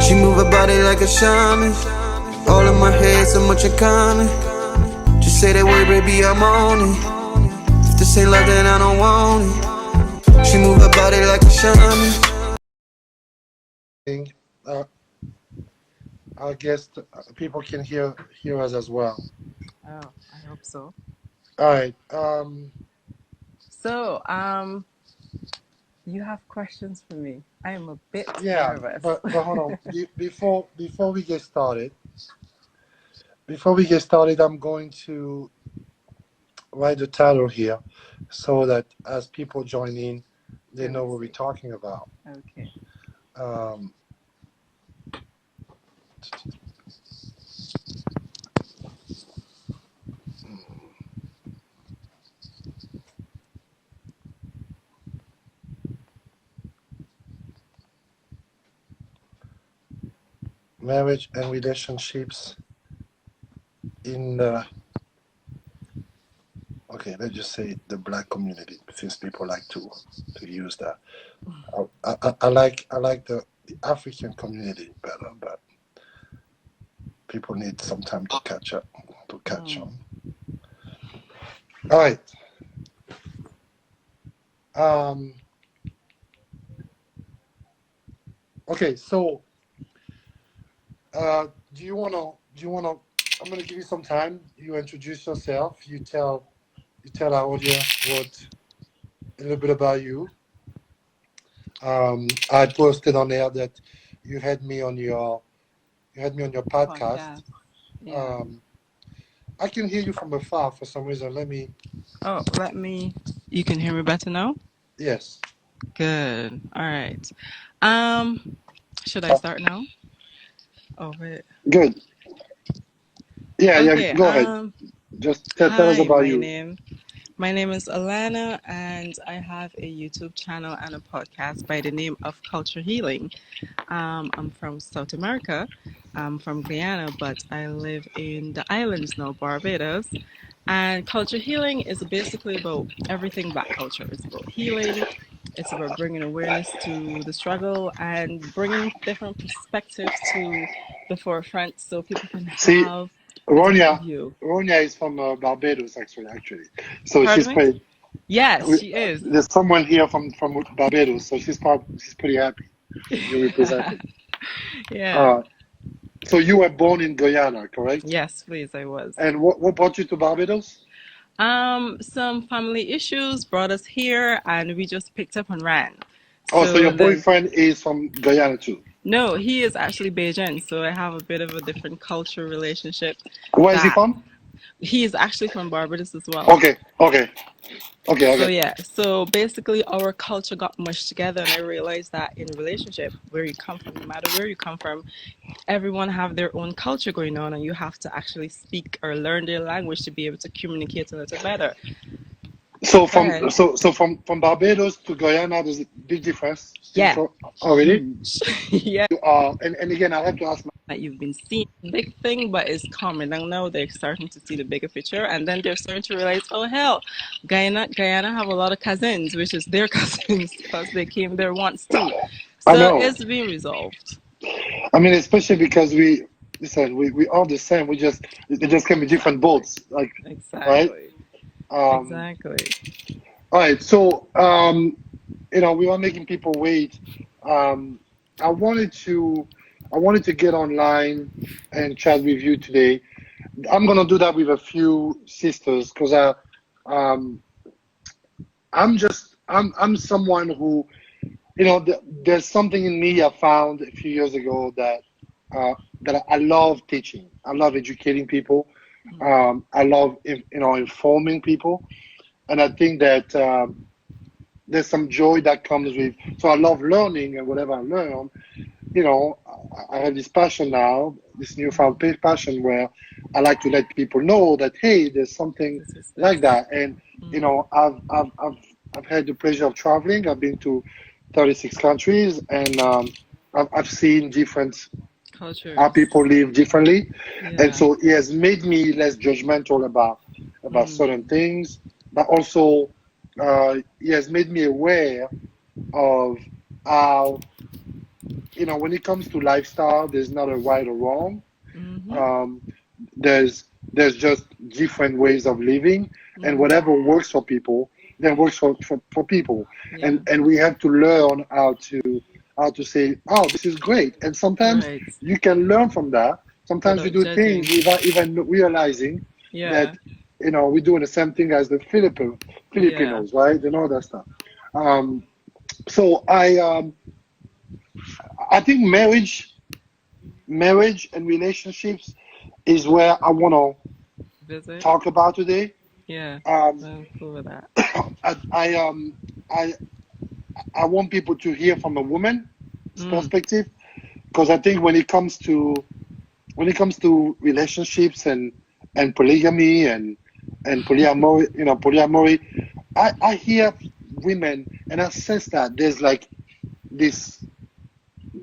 She move her body like a shaman. All in my head, so much in common. Just say that word, baby, I'm on it. If this ain't love, then I don't want it. She move her body like a shaman. I guess people can hear us as well. Oh, I hope so. All right. So, you have questions for me? I am a bit Yeah, nervous. but hold on. Before we get started, I'm going to write the title here so that as people join in, they know what we're talking about. Okay. Marriage and relationships in the, okay, let's just say the Black community, since people like to use that. I like the African community better, but people need some time to catch up, on. All right. Okay, so do you wanna I'm gonna give you some time. You introduce yourself. You tell our audience a little bit about you. I posted on there that you had me on your podcast. Yeah. I can hear you from afar for some reason. You can hear me better now? Yes. Good. All right. Should I start now? Oh, wait. Good. Yeah, Okay, yeah, go ahead. Just tell us about you. My name is ALANA, and I have a YouTube channel and a podcast by the name of Culture Healing. I'm from South America. I'm from Guyana, but I live in the islands now, Barbados. And Culture Healing is basically about everything Black culture. It's about healing. It's about bringing awareness to the struggle and bringing different perspectives to the forefront so people can have Ronya is from Barbados, actually. So she's pretty. Yes, she is. There's someone here from Barbados, so she's pretty happy you represented. Yeah. So you were born in Guyana, correct? Yes, please, I was. And what brought you to Barbados? Some family issues brought us here, and we just picked up and ran. So your boyfriend is from Guyana too? No, he is actually Bajan, so I have a bit of a different culture relationship. Where is he from? He is actually from Barbados as well. Okay. So yeah, so basically our culture got mushed together, and I realized that in a relationship, where you come from, no matter where you come from, everyone have their own culture going on, and you have to actually speak or learn their language to be able to communicate a little better. So from Barbados to Guyana, there's a big difference. Yeah. Oh, really? Yeah. And again, I have to ask that you've been seeing the big thing, but it's coming down now. They're starting to see the bigger picture, and then they're starting to realize, oh hell, Guyana have a lot of cousins, which is their cousins because they came there once too. So it's being resolved. I mean, especially because we are the same. They just can be different boats, like exactly. Right? Exactly. All right. So we are making people wait. I wanted to get online and chat with you today. I'm gonna do that with a few sisters because I'm someone who, there's something in me I found a few years ago that I love teaching. I love educating people. I love informing people, and I think that there's some joy that comes with. So I love learning, and whatever I learn, I have this passion now, this newfound passion where I like to let people know that, hey, there's something like that. And I've had the pleasure of traveling. I've been to 36 countries, and I've seen different cultures, how people live differently. Yeah. And so it has made me less judgmental about certain things, but also it has made me aware of how when it comes to lifestyle, there's not a right or wrong. Mm-hmm. There's just different ways of living, and whatever works for people, then works for people. Yeah. And we have to learn how to say, oh, this is great. And sometimes Right. you can learn from that. Sometimes you Without do judging. things without even realizing Yeah. that we're doing the same thing as the Filipinos, right? And all that stuff. So I think marriage and relationships is where I want to Visit. talk about today. Yeah. Um, I'm cool with that. I I want people to hear from a woman's Mm. perspective, because I think when it comes to relationships and polygamy and polyamory, polyamory, I hear women and I sense that there's like this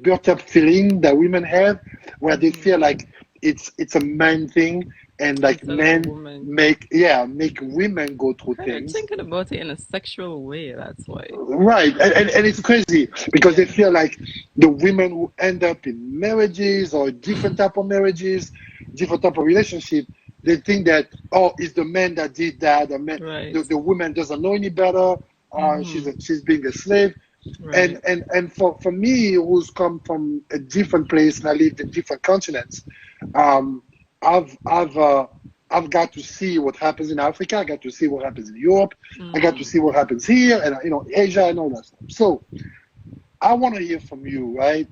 built up feeling that women have where they Mm-hmm. feel like it's a man thing, and like Instead of a men woman. make women go through They're things. thinking about it in a sexual way. That's why. Right, and it's crazy because they Yeah. feel like the women who end up in marriages or different type of marriages, different type of relationship, they think that, oh, it's the man that did that. Right. The woman doesn't know any better. Mm-hmm. She's being a slave. Right. And for me, who's come from a different place and I lived in different continents, um, I've got to see what happens in Africa. I got to see what happens in Europe. I got to Mm. see what happens here, and Asia and all that stuff. So I want to hear from you, right?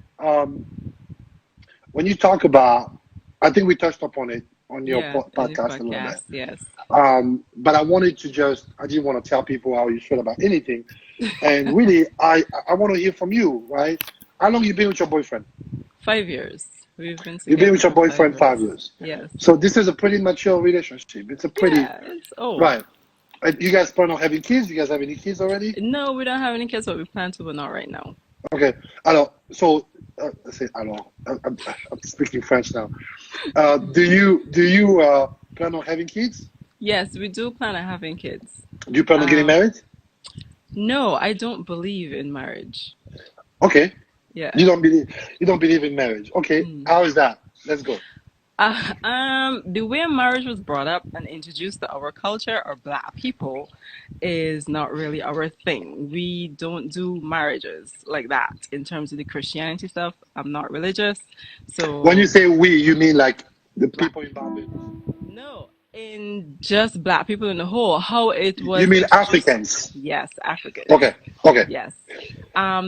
When you talk about, I think we touched upon it on your Yeah. In this podcast a little bit. podcast. Yes. But I didn't want to tell people how you feel about anything. And really, I want to hear from you, right? How long you been with your boyfriend? 5 years. We've been You've been together with your for five boyfriend years. 5 years. Yes. So this is a pretty mature relationship. It's a pretty, Yeah. It's old. right. You guys plan on having kids? You guys have any kids already? No, we don't have any kids, but we plan to, but not right now. Okay. Alors, so, say alors. I'm speaking French now. Do you plan on having kids? Yes, we do plan on having kids. Do you plan on getting Um, married? no, I don't believe in marriage. Okay. Yeah. You don't believe in marriage. Okay. Mm. How is that? Let's go. The way marriage was brought up and introduced to our culture or black people is not really our thing. We don't do marriages like that in terms of the Christianity stuff. I'm not religious, When you so say we, you mean like the black. people in Barbados? No, in just black people in the whole, how it You was mean introduced. Africans? Yes, Africans. Okay. Okay. Yes.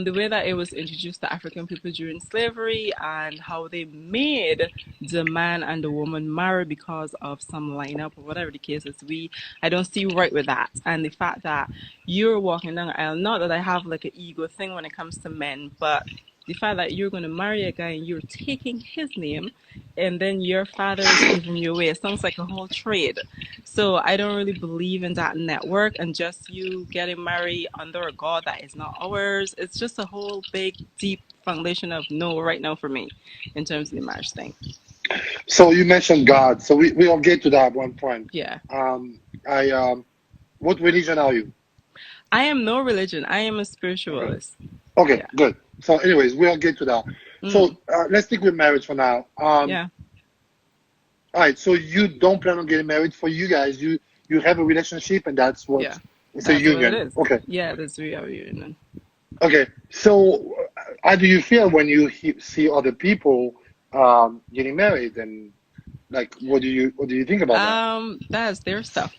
The way that it was introduced to African people during slavery and how they made the man and the woman marry because of some lineup or whatever the case is, I don't see right with that. And the fact that you're walking down the aisle, not that I have like an ego thing when it comes to men, but the fact that you're going to marry a guy and you're taking his name and then your father is giving you away. It sounds like a whole trade. So I don't really believe in that network and just you getting married under a God that is not ours. It's just a whole big, deep foundation of no right now for me in terms of the marriage thing. So you mentioned God. So we'll get to that at one point. Yeah. What religion are you? I am no religion. I am a Okay. spiritualist. Okay, Yeah. good. So, anyways, we'll get to that. Mm. So, let's stick with marriage for now. Yeah. All right. So you don't plan on getting married. For you guys, you have a relationship, and that's what Yeah. it's a That's what it union. is. Okay. Yeah, that's real union. Okay. So, how do you feel when you see other people getting married, and like, what do you think about that? That's their stuff.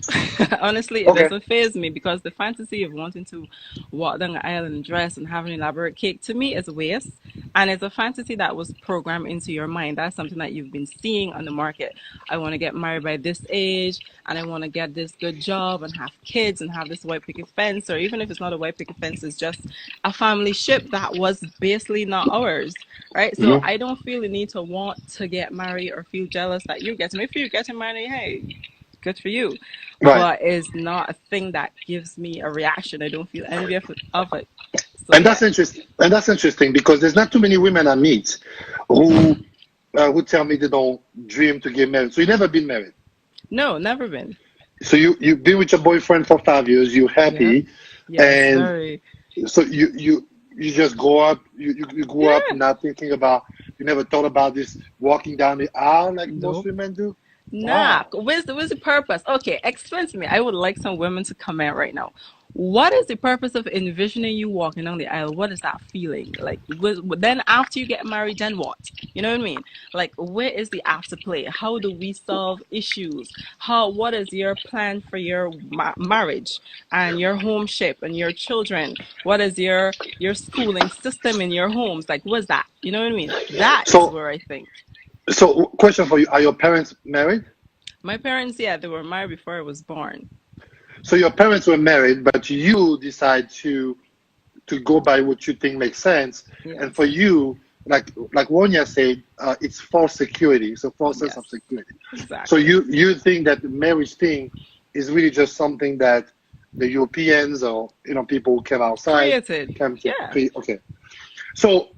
Honestly, it Okay. doesn't faze me because the fantasy of wanting to walk down the aisle in a dress and have an elaborate cake to me is a waste. And it's a fantasy that was programmed into your mind. That's something that you've been seeing on the market. I want to get married by this age and I want to get this good job and have kids and have this white picket fence, or even if it's not a white picket fence, it's just a family ship that was basically not ours. Right? So Mhm. I don't feel the need to want to get married or feel jealous that you're getting. If you're getting married, hey, good for you. Right. But it's not a thing that gives me a reaction. I don't feel envy of it. So And yeah. that's interesting. And that's interesting because there's not too many women I meet who tell me they don't dream to get married. So you never been married. No, never been. So you've been with your boyfriend for 5 years. You're Yep. happy, Yes, and very. so you just grow up, you grew up Yeah. not thinking about, you never thought about this walking down the aisle like most Nope. women do? Nah. Wow. Where's the purpose? Okay, explain to me. I would like some women to comment right now. What is the purpose of envisioning you walking down the aisle? What is that feeling? Like, then after you get married, then what? You know what I mean? Like, where is the afterplay? How do we solve issues? What is your plan for your marriage and your homeship and your children? What is your schooling system in your homes? Like, what's that? You know what I mean? That is So, where I think. so question for you: are your parents married? My parents, yeah, they were married before I was born. So your parents were married, but you decide to go by what you think makes sense. And for Yes. you, like Wonya said, it's false security, so false sense of Yes. security. So Exactly. you think that the marriage thing is really just something that the Europeans or people who came outside Created. came to Yeah. create. Okay. So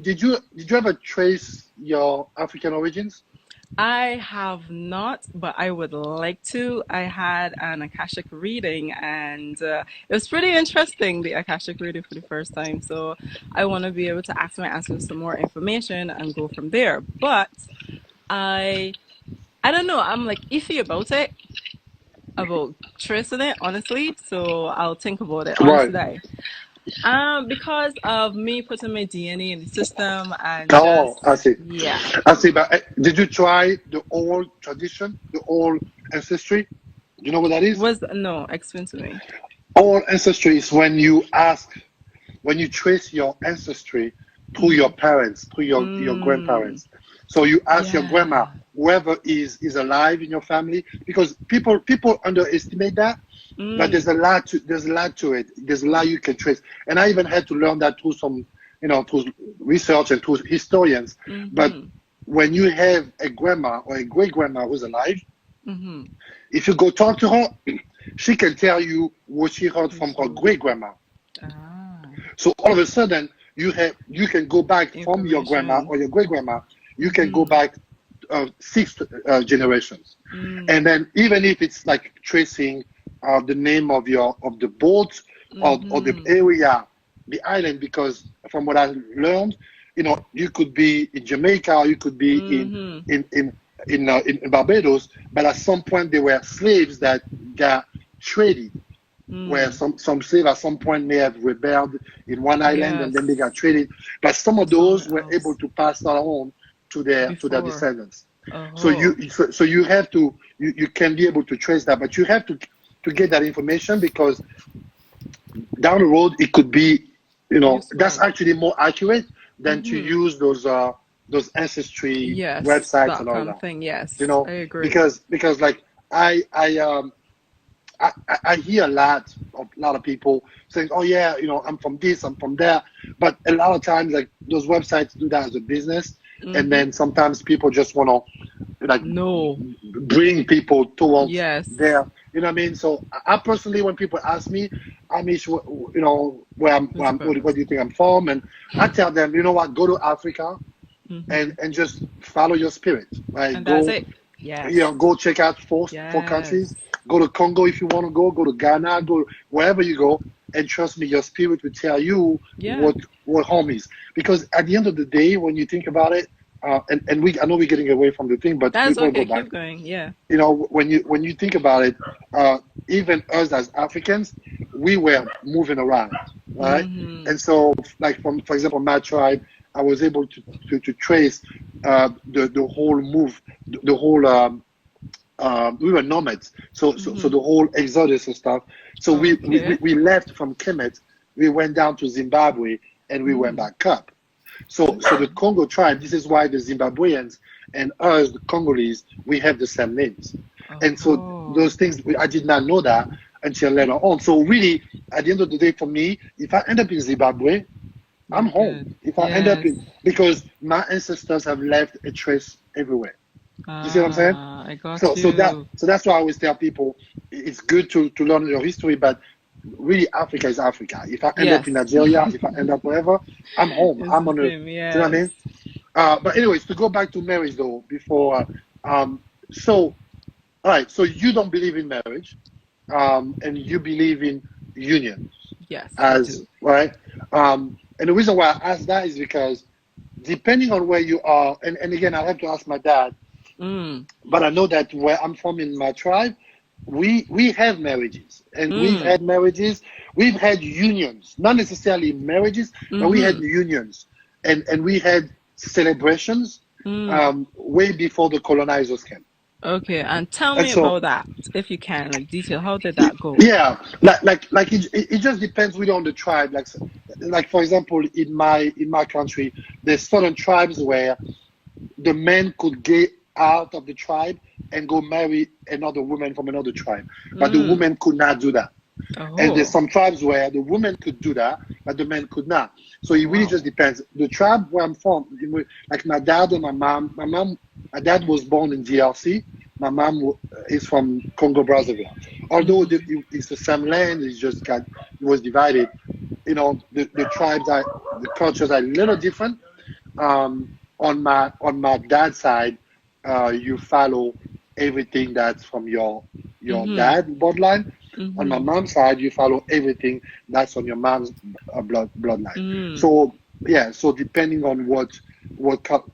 did you ever trace your African origins? I have not, but I would like to. I had an Akashic reading and it was pretty interesting, the Akashic reading for the first time. So I want to be able to ask my ancestors some more information and go from there. But I I don't know. I'm like iffy about it, about tracing it, honestly. So I'll think about it. Right. Honestly, because of me putting my DNA in the system and Oh, I just see. yeah. I see. But did you try the old tradition, the old ancestry? You know what that is? Was no, explain to me. Old ancestry is when you trace your ancestry through your Mm-hmm. parents, through your Mm, grandparents. So you ask your grandma, yeah. whoever is alive in your family, because people underestimate that, but Mm, there's a lot to it. There's a lot you can trace, and I even had to learn that through some through research and through historians. But mm-hmm. when you have a grandma or a great grandma who's alive, Mm-hmm. if you go talk to her, she can tell you what she heard from her So, great grandma. ah, So all of a sudden, you can go back from your grandma information. or your great grandma. You can go Mm-hmm. back six generations, and Mm, then even if it's like tracing the name of the boat or the mm-hmm. area, the island, because from what I learned, you could be in Jamaica, you could be Mm-hmm. in in in Barbados, but at some point they were slaves that got traded, where Mm. some slave at some point may have rebelled in one island and then they got Yes. traded. But some of those Somewhere were able else. to pass that on to their Before. descendants. So Oh. so you have to you can be able to trace that, but you have to get that information because down the road it could be that's Useful. actually more accurate than to Mm-hmm. use those ancestry Yes. websites That and all kind of that. thing. You Yes. know, I agree. because like I I um I hear a lot of people saying, "Oh yeah, I'm from this, I'm from there," but a lot of times, like those websites do that as a business, and Mm-hmm. then sometimes people just want to like No. bring people towards Yes. their, you know what I mean? So I personally, when people ask me, Amish, What's the what purpose? do you think I'm from, and I tell them, you know what, go to Africa Mm-hmm. and just follow your spirit, right? And that's it. Yes. Go check out four Yes. countries. Go to Congo if you want to go. Go to Ghana. Go wherever you go. And trust me, your spirit will tell you Yeah. what home is. Because at the end of the day, when you think about it, and I know we're getting away from the thing, but we That's will go okay. back. Keep going. Yeah. When you think about it, even us as Africans, we were moving around, right? Mm-hmm. And so, like for example, my tribe, I was able to trace the whole move, the whole we were nomads, so Mm-hmm. the whole exodus and stuff. So Okay. we left from Kemet, we went down to Zimbabwe, and we went Mm. back up. So the Okay. Congo tribe, this is why the Zimbabweans and us, the Congolese, we have the same names. And so Oh. those things, I did not know that until later on. So really, at the end of the day, for me, if I end up in Zimbabwe, I'm You're good. home. If I end up Yes. in, because my ancestors have left a trace everywhere. You see what I'm saying? Ah, I got So you. that's why I always tell people it's good to learn your history, but really Africa is Africa. If I end up in Yes. Nigeria, if I end up wherever, I'm home. It's I'm the on a, do same. you know what I Yes. mean? But anyways, to go back to marriage though, before, so all right, so you don't believe in marriage, and you believe in unions Yes, I as do. right. And the reason why I ask that is because depending on where you are, and again, I have to ask my dad, but I know that where I'm from in my tribe, we have marriages, and we've had marriages, we've had unions, not necessarily marriages, but we had unions, and we had celebrations way before the colonizers came. Okay, and tell And me so, about that, if you can, like detail. How did that go? yeah, like it just depends really on the tribe. Like for example, in my country, there's certain tribes where the men could get out of the tribe and go marry another woman from another tribe, but the woman could not do that. And there's some tribes where the woman could do that, but the men could not. So it really just depends. The tribe where I'm from, like my dad and my mom, my dad was born in DRC. My mom is from Congo Brazzaville. Although it's the same land, it was divided. You know, the cultures are a little different. On my dad's side, you follow everything that's from your dad bloodline. On my mom's side, you follow everything that's on your mom's bloodline. So yeah, so depending on what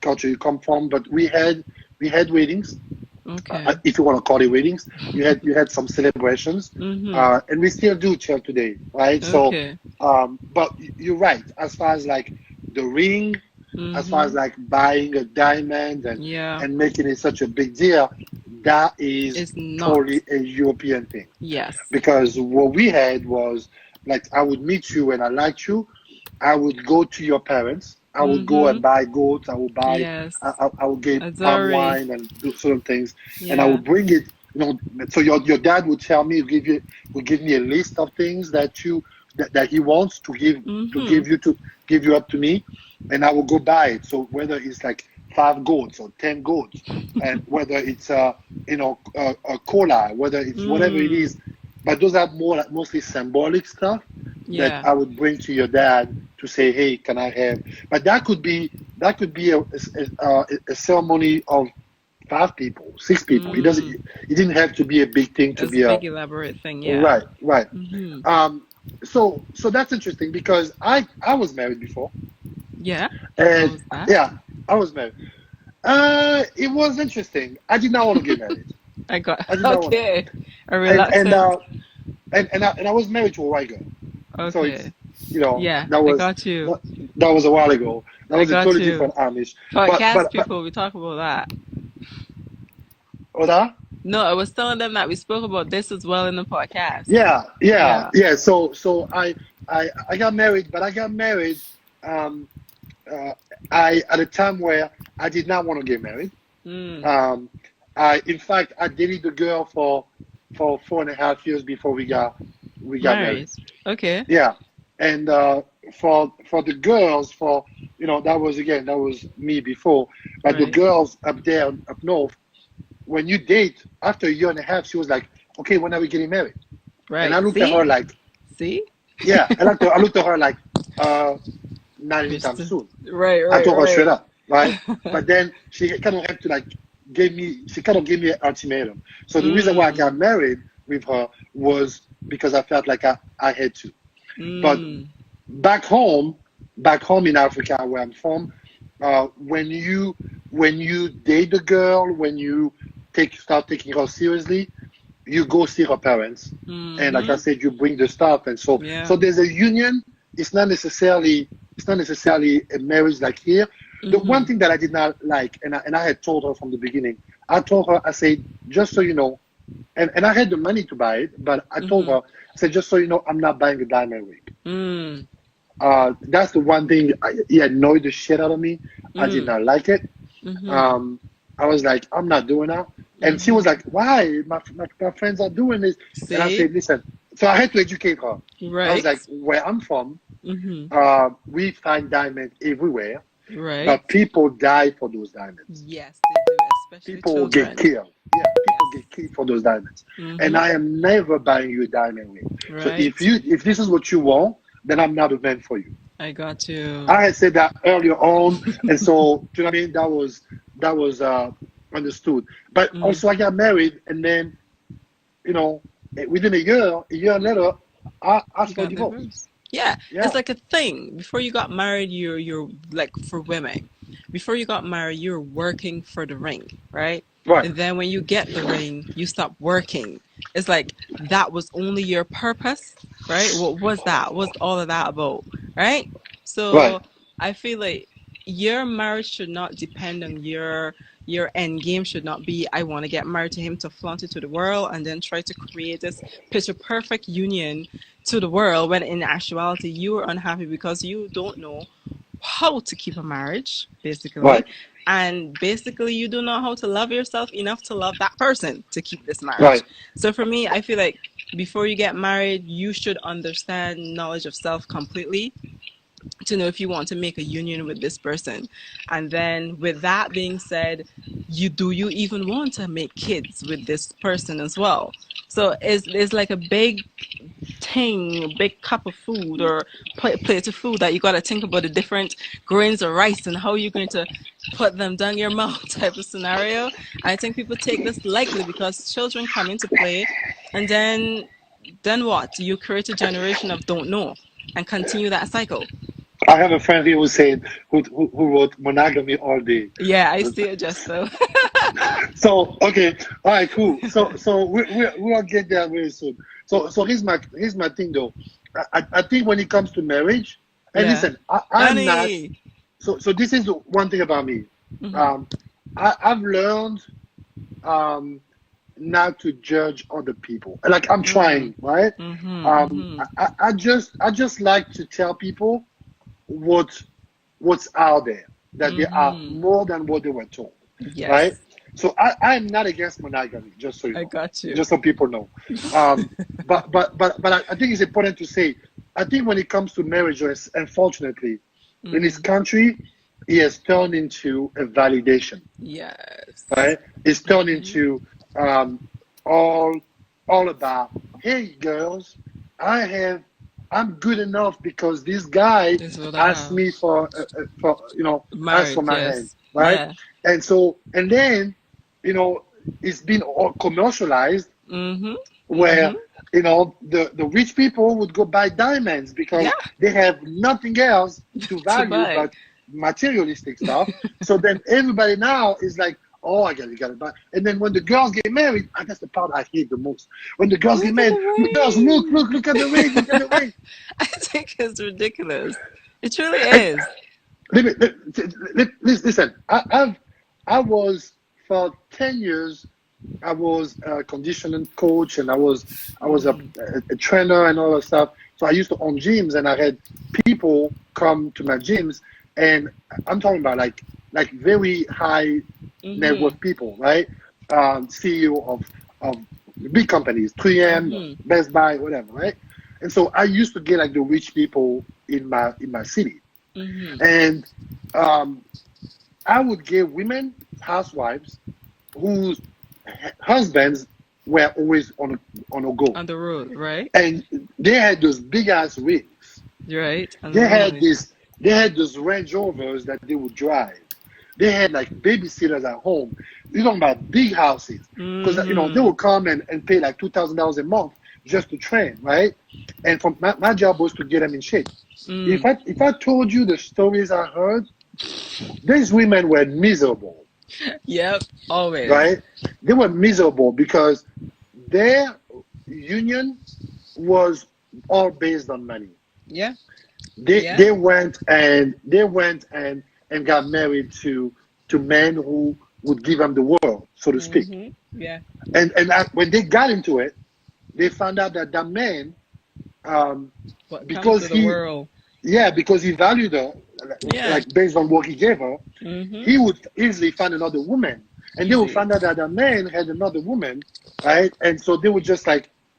culture you come from, but we had weddings. Okay. If you want to call it weddings, you had some celebrations, and we still do till today, right? Okay. So, but you're right. As far as like the ring, as far as like buying a diamond and making it such a big deal, that is totally a European thing. Yes. Because what we had was like, I would meet you and I liked you, I would go to your parents. I would go and buy goats. I would buy. I would get palm wine and do certain things, and I would bring it. You know, so your dad would tell me, would give me a list of things that he wants to give give you up to me, and I will go buy it. So whether it's like 5 goats or 10 goats, and whether it's a cola, whether it's whatever it is, but those are mostly symbolic stuff that I would bring to your dad to say, hey, can I have? But that could be a ceremony of 5 people, 6 people. It didn't have to be a big thing to be a big elaborate thing. Yeah. Right. So that's interesting because I was married before. Yeah. And I was married. It was interesting. I did not want to get married. Okay. And I was married to a white girl. Okay. So it's, I got you. That was a while ago. That was a totally different Amish. Podcast people, we talk about that. What that? No, I was telling them that we spoke about this as well in the podcast. Yeah. So I got married, but I got married at a time where I did not want to get married. In fact, I dated the girl for 4.5 years before we got married. Okay. Yeah, and for the girls, that was me before. But the girls up there, up north, when you date, after 1.5 years, she was like, "Okay, when are we getting married?" Right. And I looked at her like, "See?" Yeah, I looked at her like, not anytime soon. Right. I told her straight up, right? But then she kind of had to gave me an ultimatum. So the reason why I got married with her was because I felt like I had to. But back home in Africa where I'm from, when you date a girl, when you start taking her seriously, you go see her parents, and like I said, you bring the stuff, and so there's a union. It's not necessarily a marriage like here. The one thing that I did not like, and I had told her from the beginning, I said, just so you know, and I had the money to buy it, but I told her, I said, just so you know, I'm not buying a diamond ring. That's the one thing, it annoyed the shit out of me. I did not like it. I was like, I'm not doing that. And she was like, why? My friends are doing this. See? And I said, listen. So I had to educate her. Right. I was like, where I'm from, we find diamonds everywhere. Right. But people die for those diamonds. Yes, they do, especially people children. Get killed. Yeah, people get killed for those diamonds. And I am never buying you a diamond ring. Right. So if this is what you want, then I'm not a man for you. I got you. I had said that earlier on, and so do you know what I mean? That was understood. But also I got married, and then within a year later, I asked for a divorce. Yeah, Yeah. it's like a thing. Before you got married, you're like, for women. Before you got married, you're working for the ring, right? Right. And then when you get the ring, you stop working. It's like that was only your purpose, right? What was that? What's all of that about, right? Right. So I feel like your marriage should not depend on your end game should not be, I want to get married to him to flaunt it to the world and then try to create this picture perfect union to the world, when in actuality you are unhappy because you don't know how to keep a marriage, basically. Right. And basically, you don't know how to love yourself enough to love that person to keep this marriage. Right. So for me, I feel like before you get married, you should understand knowledge of self completely to know if you want to make a union with this person. And then with that being said, you even want to make kids with this person as well. So it's like a big thing, a big cup of food or plate of food that you got to think about the different grains of rice and how you're going to put them down your mouth type of scenario. I think people take this lightly because children come into play, and then what? You create a generation of don't know and continue that cycle. I have a friend here who wrote monogamy all day. Yeah, I see it just so. So okay, all right, cool. So we'll get there very soon. So here's my thing though. I think when it comes to marriage, and Yeah. listen, I'm not. Honey. So this is the one thing about me. Mhm. I've learned not to judge other people. Like I'm trying, right? I just like to tell people what's out there, that they are more than what they were told, right? Yes, So I'm not against monogamy, just so you I know, got you. just so people know. But I think it's important to say. I think when it comes to marriage, unfortunately, in this country, it has turned into a validation, Yes. right? It's turned into all about, hey girls, I'm good enough because this guy This is what I asked have. me for asked for Marriage, my hand, yes. right? Yeah. And then it's been all commercialized, Mm-hmm. where Mm-hmm. the rich people would go buy diamonds because Yeah. they have nothing else to To value buy. but materialistic stuff. So then everybody now is like, oh, I gotta buy. And then when the girls get married, that's the part I hate the most. When the girls get Look at married, the girls, look at the ring, look at the ring. I think it's ridiculous. It truly is. Listen, I was for 10 years. I was a conditioning coach, and I was a trainer and all that stuff. So I used to own gyms, and I had people come to my gyms, and I'm talking about like very high net Mm-hmm. worth people, right? CEO of big companies, 3M, Mm-hmm. Best Buy, whatever, right? And so I used to get like the rich people in my city, Mm-hmm. and I would get women, housewives, whose husbands were always on a go, On the road, right? and they had those big ass rigs. Right. On the They had road. this. They had those Range Rovers that they would drive. They had like babysitters at home. You're talking about big houses, because they Mm-hmm. would come and pay like $2,000 a month just to train, right? And from my job was to get them in shape. Mm. If I told you the stories I heard, these women were miserable, Yep. Always. right? They were miserable because their union was all based on money. Yeah. They Yeah. they went and got married to men who would give them the world, so to speak. Mm-hmm. Yeah. And when they got into it, they found out that man, What comes because to the world? because he valued her, Yeah. like based on what he gave her, Mm-hmm. he would easily find another woman, and they would Easy. find out that the man had another woman, right? And so they would just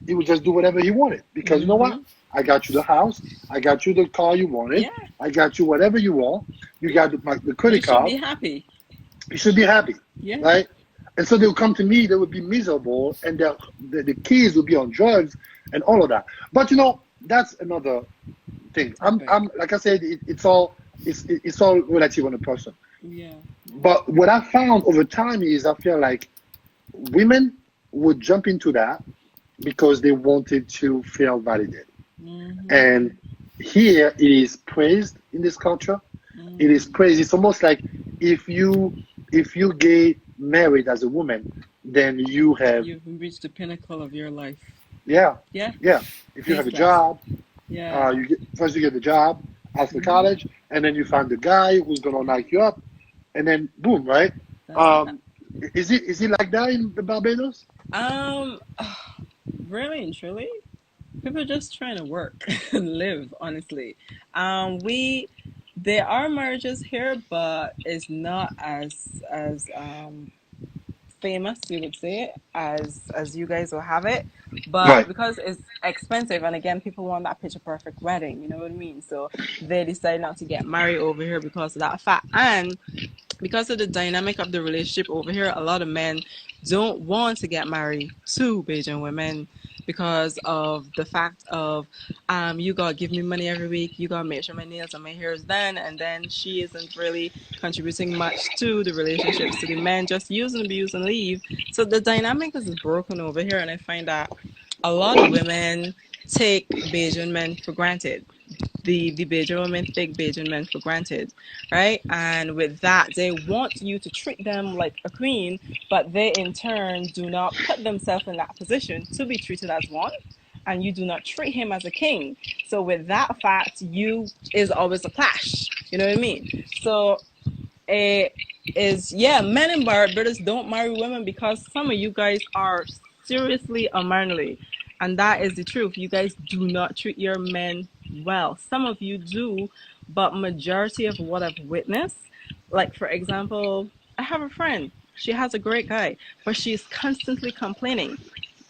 he would just do whatever he wanted, because you know what? I got you the house, I got you the car you wanted, Yeah. I got you whatever you want, you got the You credit should card, be happy. you should be happy, Yeah. right? And so they would come to me, they would be miserable, and the kids would be on drugs and all of that. But that's another thing. I'm like I said, it's all relative on the person. Yeah. But what I found over time is I feel like women would jump into that because they wanted to feel validated. Mm-hmm. And here it is praised in this culture. It is praised. It's almost like if you get married as a woman, then you have You've reached the pinnacle of your life. yeah Yeah. yeah. If you have a job, Yeah. first you get the job after college, and then you find the guy who's gonna knock you up, and then boom, right? That's it. Is it like that in the Barbados? Um, really and truly, people are just trying to work and live, honestly. We there are marriages here, but it's not as famous, you would say, as you guys will have it. But Right. because it's expensive, and again, people want that picture perfect wedding, you know what I mean? So they decide not to get married over here because of that fact. And because of the dynamic of the relationship over here, a lot of men don't want to get married to Bajan women because of the fact of you gotta give me money every week, you gotta make sure my nails and my hair is done, and then she isn't really contributing much to the relationship. So the men just use and abuse and leave. So the dynamic is broken over here, and I find that a lot of women take Bajan men for granted. The Bajan women take Bajan men for granted, right? And with that, they want you to treat them like a queen, but they in turn do not put themselves in that position to be treated as one, and you do not treat him as a king. So with that fact, you is always a clash. You know what I mean? So it is, yeah, men in Barbados don't marry women because some of you guys are seriously unmanly, and that is the truth. You guys do not treat your men well. Some of you do, but majority of what I've witnessed, like for example, I have a friend. She has a great guy, but she's constantly complaining.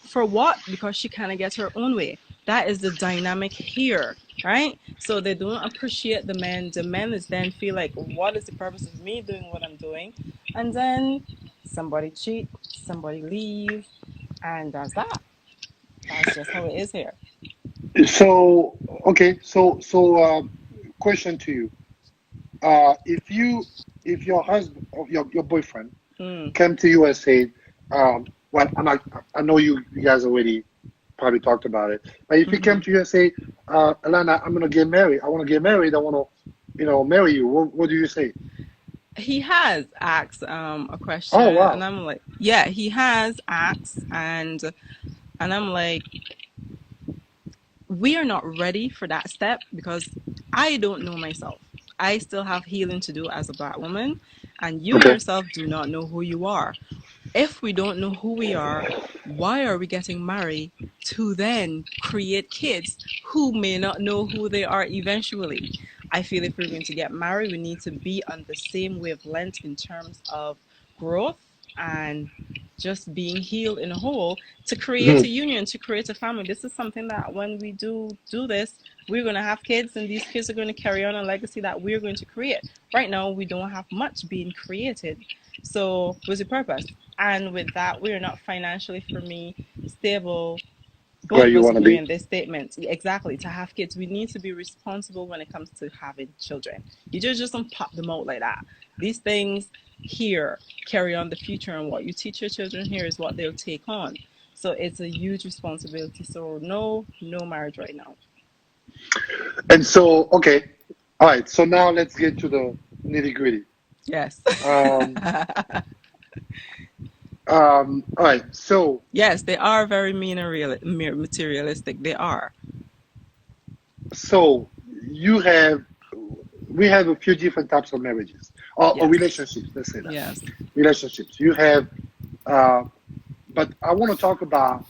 For what? Because she kind of gets her own way. That is the dynamic here, right? So they don't appreciate the men. The men is then feel like, what is the purpose of me doing what I'm doing? And then somebody cheat, somebody leave, and that's that. That's just how it is here. So okay, question to you: if your husband or your boyfriend Mm, came to you and said, well, I know you guys already probably talked about it, but if he came hmm to you and say, Alana, I'm gonna get married. I want to get married. I want to, marry you. What do you say? He has asked a question, Oh and wow. I'm like, yeah, he has asked, and I'm like, we are not ready for that step because I don't know myself. I still have healing to do as a black woman, and you Okay. yourself do not know who you are. If we don't know who we are, why are we getting married to then create kids who may not know who they are eventually? I feel if we're going to get married, we need to be on the same wavelength in terms of growth and just being healed in a whole to create a Mhm. union, to create a family. This is something that when we do this, we're going to have kids, and these kids are going to carry on a legacy that we're going to create. Right now, we don't have much being created. So, what's the purpose? And with that, we are not financially, for me, stable. Both Where of you us want to agree be? on this statement. Exactly. To have kids, we need to be responsible when it comes to having children. You just don't pop them out like that. These things here carry on the future, and what you teach your children here is what they'll take on. So it's a huge responsibility. So no marriage right now. And so, okay, all right. So now let's get to the nitty gritty. Yes. Um, all right. So, Yes, they are very mean and materialistic. They are. so you have, we have a few different types of marriages or Yes. relationships. Let's say that Yes. relationships. You have, uh, but I want to talk about.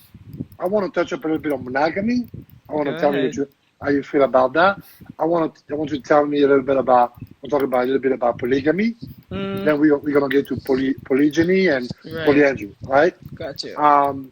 I want to touch up a little bit on monogamy. I want to Go tell me ahead. how you feel about that. I want you to tell me a little bit about. We'll talk about a little bit about polygamy. Mm, Then we're gonna get to polygyny and right. polyandry. Right? Got you. Um,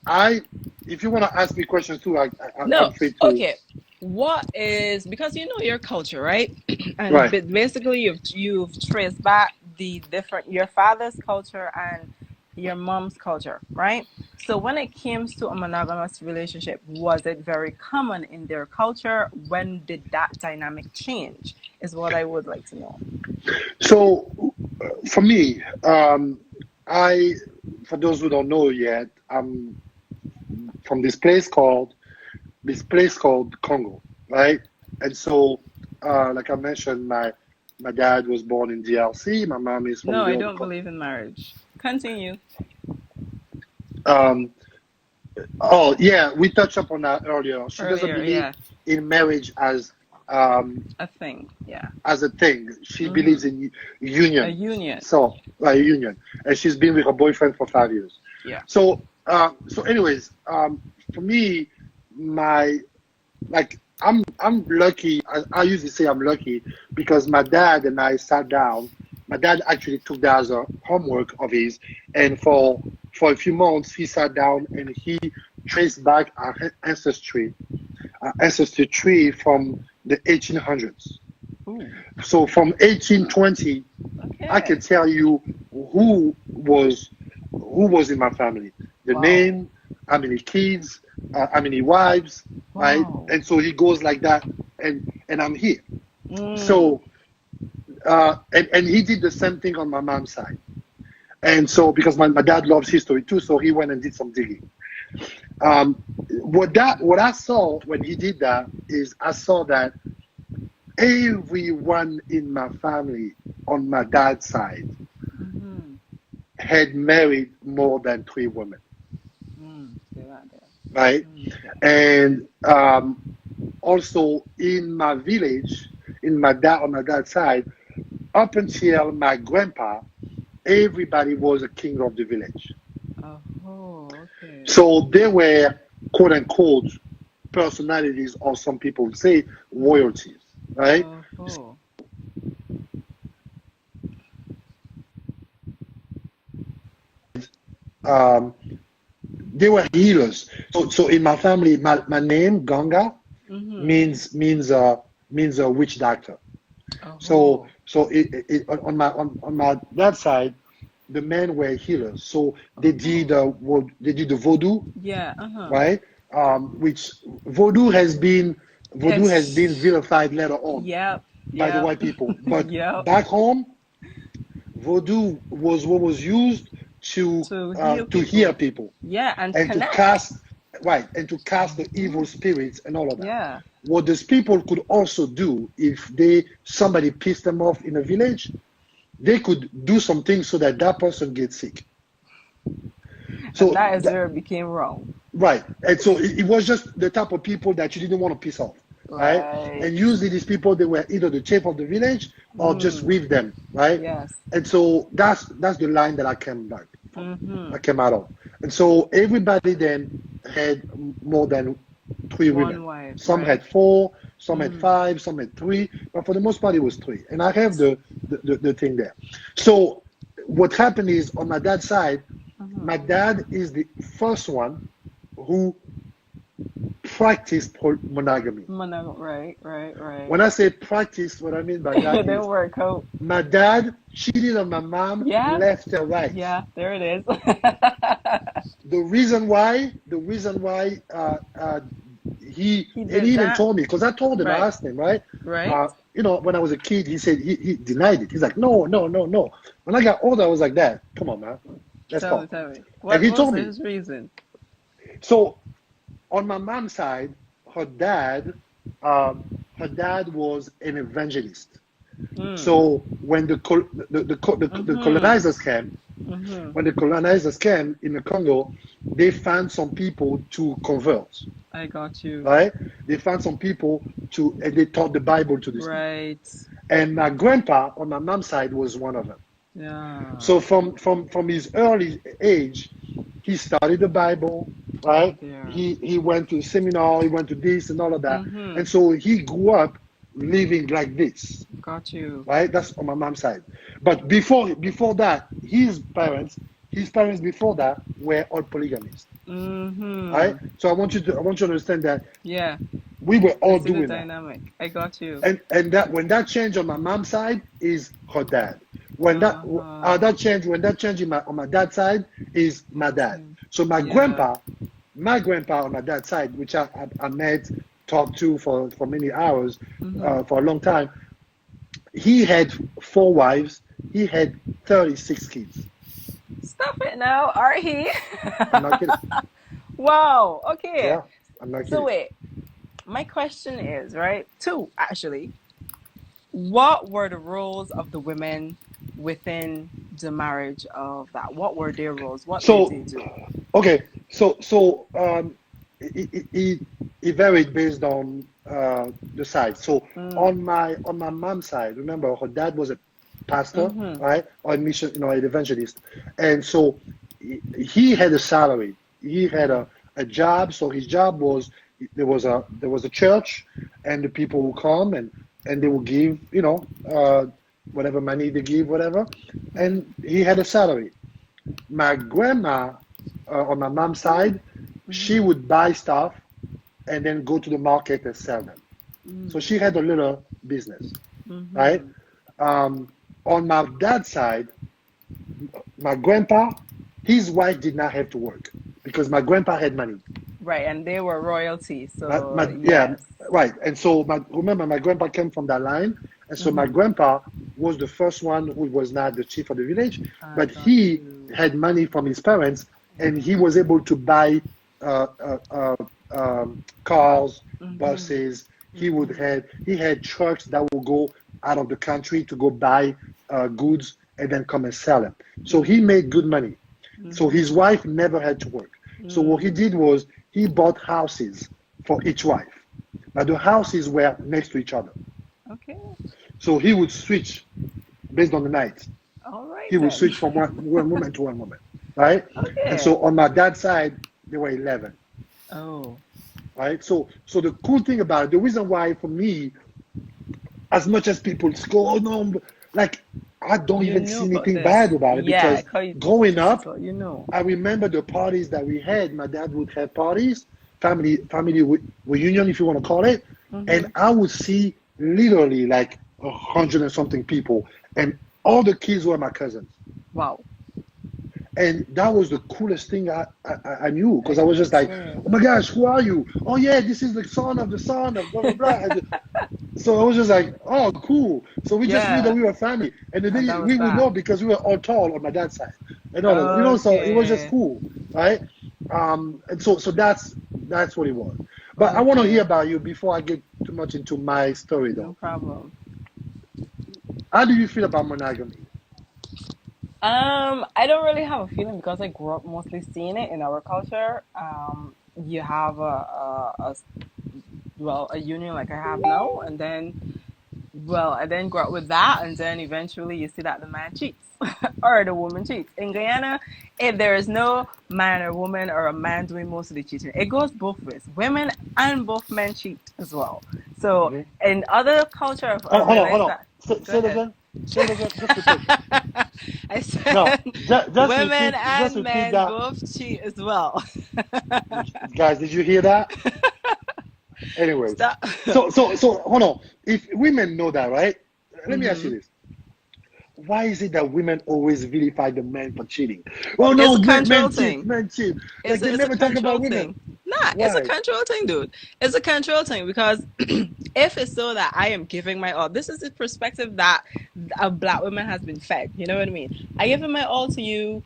I if you want to ask me questions too, I'm No. free to. Okay. What is, because you know your culture, right? And Right. basically you've traced back the different your father's culture and your mom's culture, right? So when it came to a monogamous relationship, was it very common in their culture? When did that dynamic change? Is what I would like to know. So for me, I for those who don't know yet, I'm from this place called this place called Congo, right? And so, like I mentioned, my dad was born in DRC. My mom is from No, I the don't believe in marriage. Continue. um. Oh yeah, we touched upon that earlier. She doesn't Earlier, believe yeah. in marriage A thing, yeah. as a thing. She Mm-hmm. believes in A union. union, So like a union, and she's been with her boyfriend for 5 years. yeah. So anyways, for me, my like I'm lucky. I usually say I'm lucky because my dad and I sat down. My dad actually took that as a homework of his, and for a few months he sat down and he traced back our ancestry tree from the 1800s. Ooh, So from 1820, I okay. can tell you who was in my family, the Wow. name, how many kids, how many wives, right? Wow. And so he goes like that, and I'm here. Mm. So and he did the same thing on my mom's side. And so because my dad loves history too, so he went and did some digging. What I saw when he did that is I saw that everyone in my family on my dad's side Mm-hmm. had married more than 3 women, Say that there. right? Yeah. And also in my village, on my dad's side, up until my grandpa, everybody was a king of the village. Oh, okay. So they were quote unquote personalities, or some people would say royalties, right? Oh. Um, they were healers. So in my family, my name Ganga Mm-hmm. means a witch doctor. So on my dad's side, the men were healers. So they did the voodoo, Yeah, uh-huh. right? Which voodoo has been It's vilified later on yep, by the yep, white people. But yep. back home, voodoo was what was used To heal to heal people. people Yeah, and and to connect. cast the evil spirits and all of that. Yeah. What these people could also do if somebody pissed them off in a village, they could do something so that that person gets sick. And So that is where it became wrong. right, and so it was just the type of people that you didn't want to piss off, right? Right. And usually these people, they were either the chief of the village or just with them, right? Yes. And so that's the line that I came back from. Mm-hmm. I came out of, and so everybody then had more than 3 One women. wife. Some right. had 4, some had 5, some had 3, but for the most part it was 3. And I have the thing there. So what happened is on my dad's side, my dad is the first one who practiced monogamy. Right. When I say practice, what I mean by It that didn't is work out. my dad cheated on my mom Yeah. left and right. Yeah, there it is. The reason why he even that. told me, because I told him, Right. I asked him, right? Right. When I was a kid, he said he denied it. He's like, no. When I got older, I was like, Dad, come on, man, let's Tell talk. me. And What he was told me. his reason? So on my mom's side, her dad was an evangelist. So when the colonizers came, when the colonizers came in the Congo, they found some people to convert. I got you. Right? They found some people and they taught the Bible to these people. Right. And my grandpa on my mom's side was one of them. Yeah. So from his early age, he studied the Bible, right? Yeah. He went to seminar, he went to this and all of that. And so he grew up living like this. Got you. Right? That's on my mom's side. But before that, his parents before that were all polygamists. Right? So I want you to understand that we were all doing the that. Dynamic. I got you. And that when that changed on my mom's side is her dad. When that changed on my dad's side is my dad. So my grandpa on my dad's side, which I met, talked to for many hours, for a long time, he had 4 wives. He had 36 kids. Stop it now, are he? I'm not kidding. Wow. Okay. Yeah, I'm not kidding. So wait, my question is, right? Two, actually. What were the roles of the women within the marriage of that? What were their roles? What did they So, do? okay, it varied based on the side. So Mm, on my mom's side, remember her dad was a pastor, mm-hmm. right, or a mission, an evangelist, and so he had a salary. He had a job. So his job was there was a church, and the people will come and they will give whatever money they give, whatever, and he had a salary. My grandma, on my mom's side, she Mm-hmm. would buy stuff and then go to the market and sell them. So she had a little business, right? Mm-hmm. Um, on my dad's side, my grandpa, his wife did not have to work because my grandpa had money. Right, and they were royalty, so Yeah, yes. right. And so remember, my grandpa came from that line, and so my Mm-hmm. grandpa was the first one who was not the chief of the village, I but got he you. had money from his parents, and he was able to buy uh, uh, uh, cars, Mm-hmm. buses. Mm-hmm. He had trucks that would go out of the country to go buy goods and then come and sell them. So he Mm-hmm. made good money. So his Mm-hmm. wife never had to work. So what he Mm. did was he bought houses for each wife. But the houses were next to each other. Okay. So he would switch based on the night. All right He would then. switch from one woman to one woman, right? And Okay. so on my dad's side, there were 11, Oh, right? So the cool thing about it, the reason why for me, as much as people go, oh no, like I don't you even knew see about anything this. bad about it Yeah, because 'cause growing this is up, what you know. I remember the parties that we had. My dad would have parties, family reunion, if you want to call it, and Mm-hmm. I would see literally like 100 and something people, and all the kids were my cousins, Wow. and that was the coolest thing I knew because I was just like, Experience. oh my gosh, who are you? Oh yeah, this is the son of blah blah blah. So I was just like, oh, cool. So we just knew that Yeah, we were family, and and then that was we would that. know because we were all tall on my dad's side, and all of So it was just Okay. cool, right? And so that's what it was. But I want to hear Okay. about you before I get too much into my story, No though. problem. How do you feel about monogamy? I don't really have a feeling because I grew up mostly seeing it in our culture. You have well, a union like I have now, and then, well, I then grew up with that, and then eventually you see that the man cheats or the woman cheats. In Guyana, if there is no man or woman or a man doing most of the cheating, it goes both ways. Women and both men cheat as well. So Okay. in other culture, I Hold realized on. that. Go Say it ahead. again. Say it again. Just repeat. I No, said just women repeat. Just and repeat men that, both cheat as well. guys. Did you hear that? Anyways, Stop. so hold on. If women know that, right? Let me ask you Hmm. this: why is it that women always vilify the men for cheating? Oh It's no, a control cheat, thing. men cheat. It's Like they it's a never talk about control women. thing. Nah, it's a Why? control thing, dude. It's a control thing because if it's so that I am giving my all, this is the perspective that a black woman has been fed. You know what I mean? I give my all to you.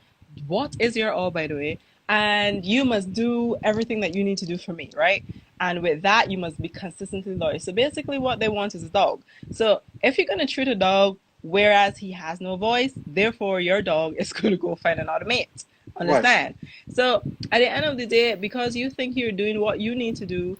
What is your all, by the way? And you must do everything that you need to do for me, right? And with that, you must be consistently loyal. So basically, what they want is a dog. So if you're gonna treat a dog whereas he has no voice, therefore your dog is gonna go find another mate. Right. Understand? So at the end of the day, because you think you're doing what you need to do,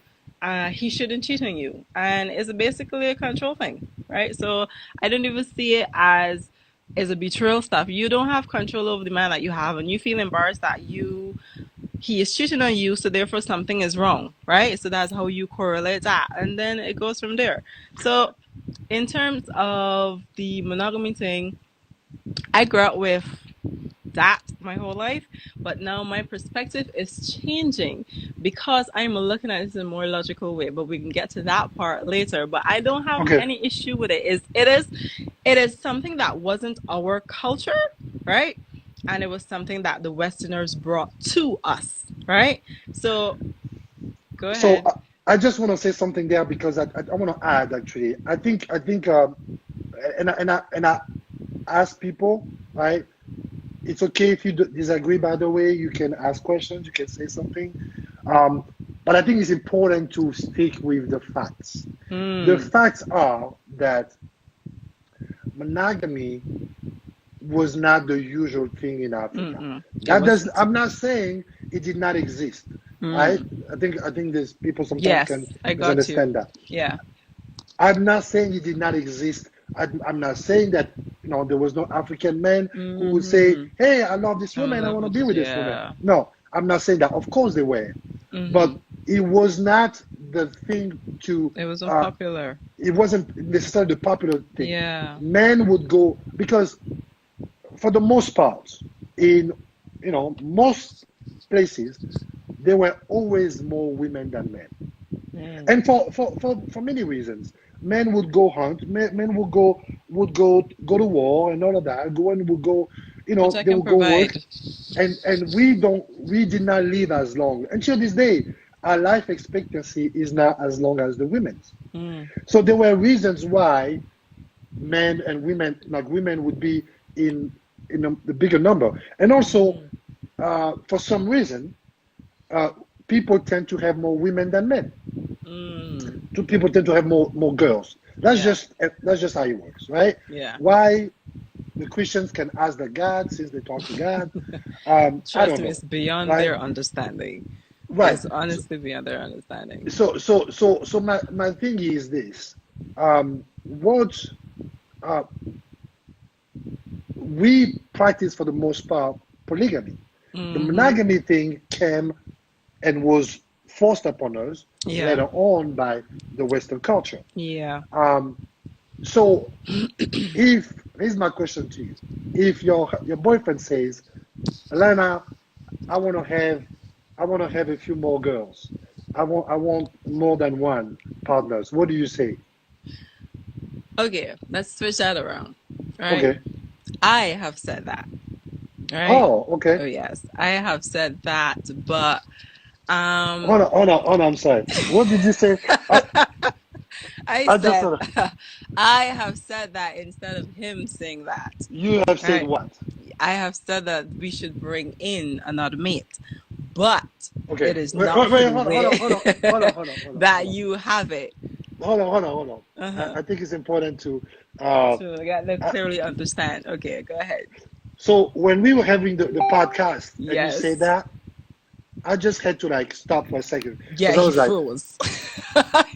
he shouldn't cheat on you, and it's basically a control thing, right? So I don't even see it as a betrayal stuff. You don't have control over the man that you have, and you feel embarrassed that he is cheating on you, so therefore something is wrong, right? So that's how you correlate that, and then it goes from there. So in terms of the monogamy thing, I grew up with that my whole life, but now my perspective is changing because I'm looking at it in a more logical way. But we can get to that part later. But I don't have Okay. any issue with it. It is something that wasn't our culture, right? And it was something that the Westerners brought to us, right? So go So ahead. I just want to say something there because I want to add actually. I think and I ask people, right? It's okay if you disagree. By the way, you can ask questions. You can say something. Um, But I think it's important to stick with the facts. The facts are that monogamy was not the usual thing in Africa. I'm not saying it did not exist. Right? I think there's people sometimes can misunderstand that. Yeah. I'm not saying it did not exist. I'm not saying that there was no African man who would say, "Hey, I love this woman. I want to be with this woman." No, I'm not saying that. Of course they were, but it was not the thing to. It wasn't popular. It wasn't necessarily the popular thing. Yeah. Men would go because, for the most part, in most places, there were always more women than men, and for many reasons. Men would go hunt. Men would go to war and all of that. They would go work, and we did not live as long. Until this day, our life expectancy is not as long as the women's. So there were reasons why men and women, women would be in the bigger number, and also for some reason, people tend to have more women than men. People tend to have more girls. That's just how it works, right? Yeah. Why the Christians can ask the God since they talk to God. Trust me, it's beyond their understanding. Right. It's honestly beyond their understanding. So my thing is this: we practice for the most part polygamy. The monogamy thing came and was forced upon us later on by the Western culture. Yeah. So here's my question to you: if your boyfriend says, "Alana, I want to have a few more girls. I want more than one partners," what do you say? Okay, let's switch that around. Right? Okay. I have said that. Right? Oh, okay. Oh yes, I have said that, but Hold on, I'm sorry. What did you say? I have said that instead of him saying that. You have said what? I have said that we should bring in another mate, but it is not hold on, that you have it. Hold on. I think it's important to let's clearly understand. Okay, go ahead. So when we were having the podcast, and yes. you say that, I just had to stop for a second. Yeah, he froze.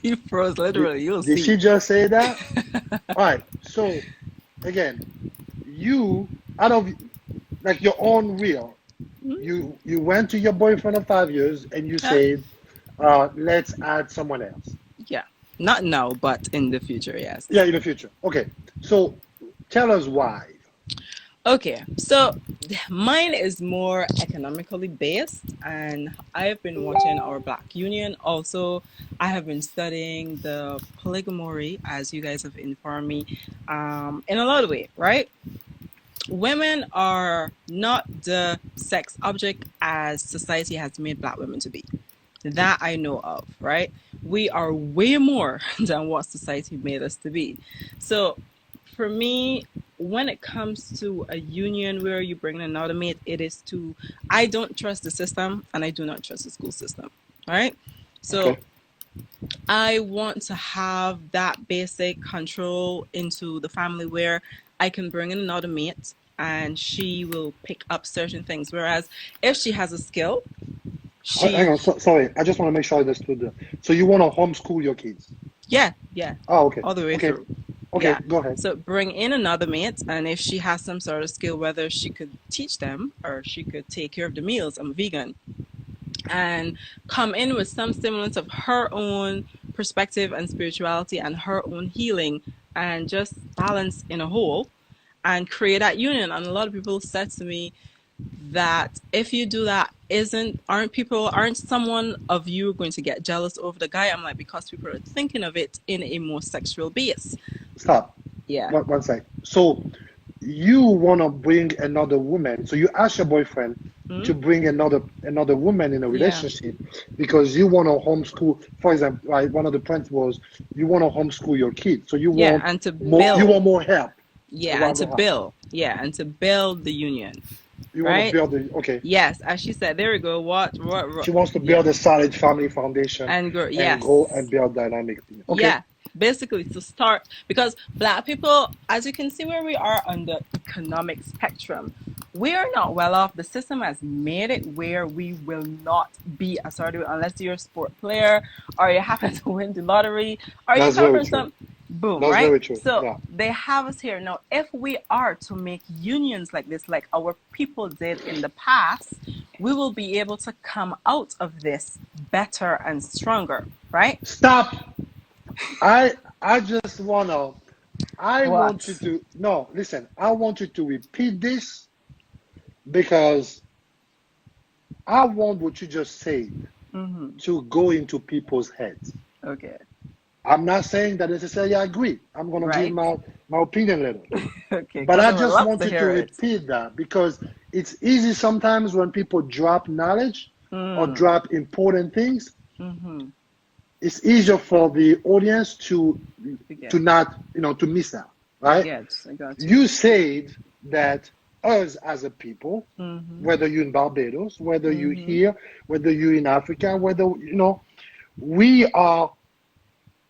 He froze literally. You'll see. Did she just say that? All right. So again, you out of your own will, you went to your boyfriend of 5 years and you said, let's add someone else. Yeah. Not now, but in the future, yes. Yeah, in the future. Okay. So tell us why. Okay, so mine is more economically based, and I've been watching our Black Union. Also, I have been studying the polygamy, as you guys have informed me, in a lot of ways, right? Women are not the sex object as society has made Black women to be. That I know of, right? We are way more than what society made us to be. So for me, when it comes to a union where you bring another mate, I don't trust the system and I do not trust the school system, right? So I want to have that basic control into the family where I can bring in another mate and she will pick up certain things. Whereas if she has a skill, hang on, sorry, I just want to make sure I understood that. So you want to homeschool your kids? Yeah. Oh, okay. All the way through. Okay, yeah. Go ahead. So bring in another mate, and if she has some sort of skill, whether she could teach them or she could take care of the meals, I'm vegan, and come in with some semblance of her own perspective and spirituality and her own healing, and just balance in a whole and create that union. And a lot of people said to me that if you do that, aren't someone of you going to get jealous over the guy? I'm like, because people are thinking of it in a more sexual base. Stop. Yeah. One sec. So you want to bring another woman. So you ask your boyfriend to bring another woman in a relationship because you want to homeschool. For example, right, one of the points was you want to homeschool your kids. So you want and to more, build. you want more help. Yeah, and to build. Yeah, and to build the union. You want to right? build the okay. Yes, as she said, there we go. She wants to Yeah, build a solid family foundation and grow. and grow Yes, and build dynamically. Okay. yeah, basically to start, because black people, as you can see where we are on the economic spectrum, we are not well off. The system has made it where we will not be a sort of, unless you're a sport player or you happen to win the lottery or you That's come very from true. some boom, That's right? very true. So Yeah. they have us here now. If we are to make unions like this, like our people did in the past, we will be able to come out of this better and stronger, right? Stop. I just wanna I want you What? to no, listen, I want you to repeat this because I want what you just said Mm-hmm. to go into people's heads. Okay. I'm not saying that necessarily I agree. I'm gonna give Right. my opinion later. Okay. But Because I I would just love want to you to hear it. repeat that because it's easy sometimes when people drop knowledge or Mm. drop important things. Mm-hmm. It's easier for the audience Again. to not to miss out, right? I got you. You said that us as a people, Mm-hmm. whether you're in Barbados, whether you're Mm-hmm. here, whether you're in Africa, whether we are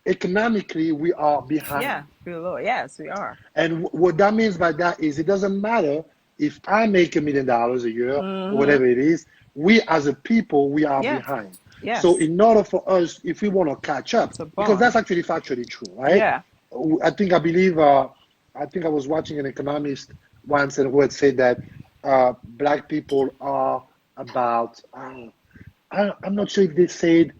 economically we are Yeah. behind. Below. Yes, we are. And what that means by that is it doesn't matter if I make $1 million a year or Mm-hmm. whatever it is, we as a people, we are Yes. behind. So Yes. in order for us, if we want to catch up, It's a because bond. that's actually factually true, right? Yeah. I think I was watching an economist once and who had said that black people are about, I'm not sure if they said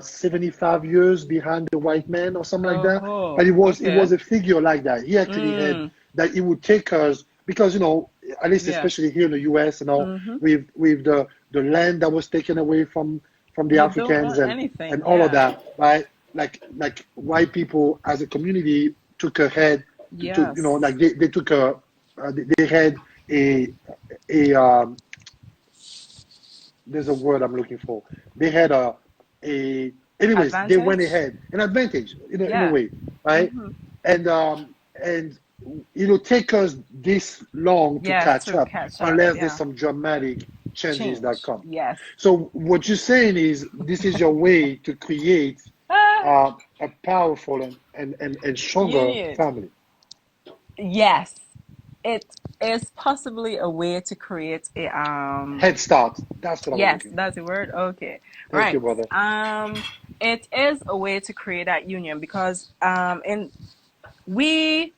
75 years behind the white man or something like that. But Oh. it was Okay. a figure like that. He actually had Mm. that it would take us because at least Yeah. especially here in the U.S. Mm-hmm. with the land that was taken away from the You don't Africans own and anything. all of Yeah. that, right? Like white people as a community took a head to Yes. like they took they had a there's a word I'm looking for. They had a anyways, they went Advantage. ahead, an advantage in a Yeah. way, right? Mm-hmm. And it'll take us this long to Yes, catch to up catch up. unless there's Yeah. some dramatic changes that Change. come. Yes. So what you're saying is this is your way to create Ah, a powerful and stronger union. family. Yes. It is possibly a way to create a Head start. That's what I was yes, looking for. that's the word. Okay. Thank you, Right. brother. It is a way to create that union because in we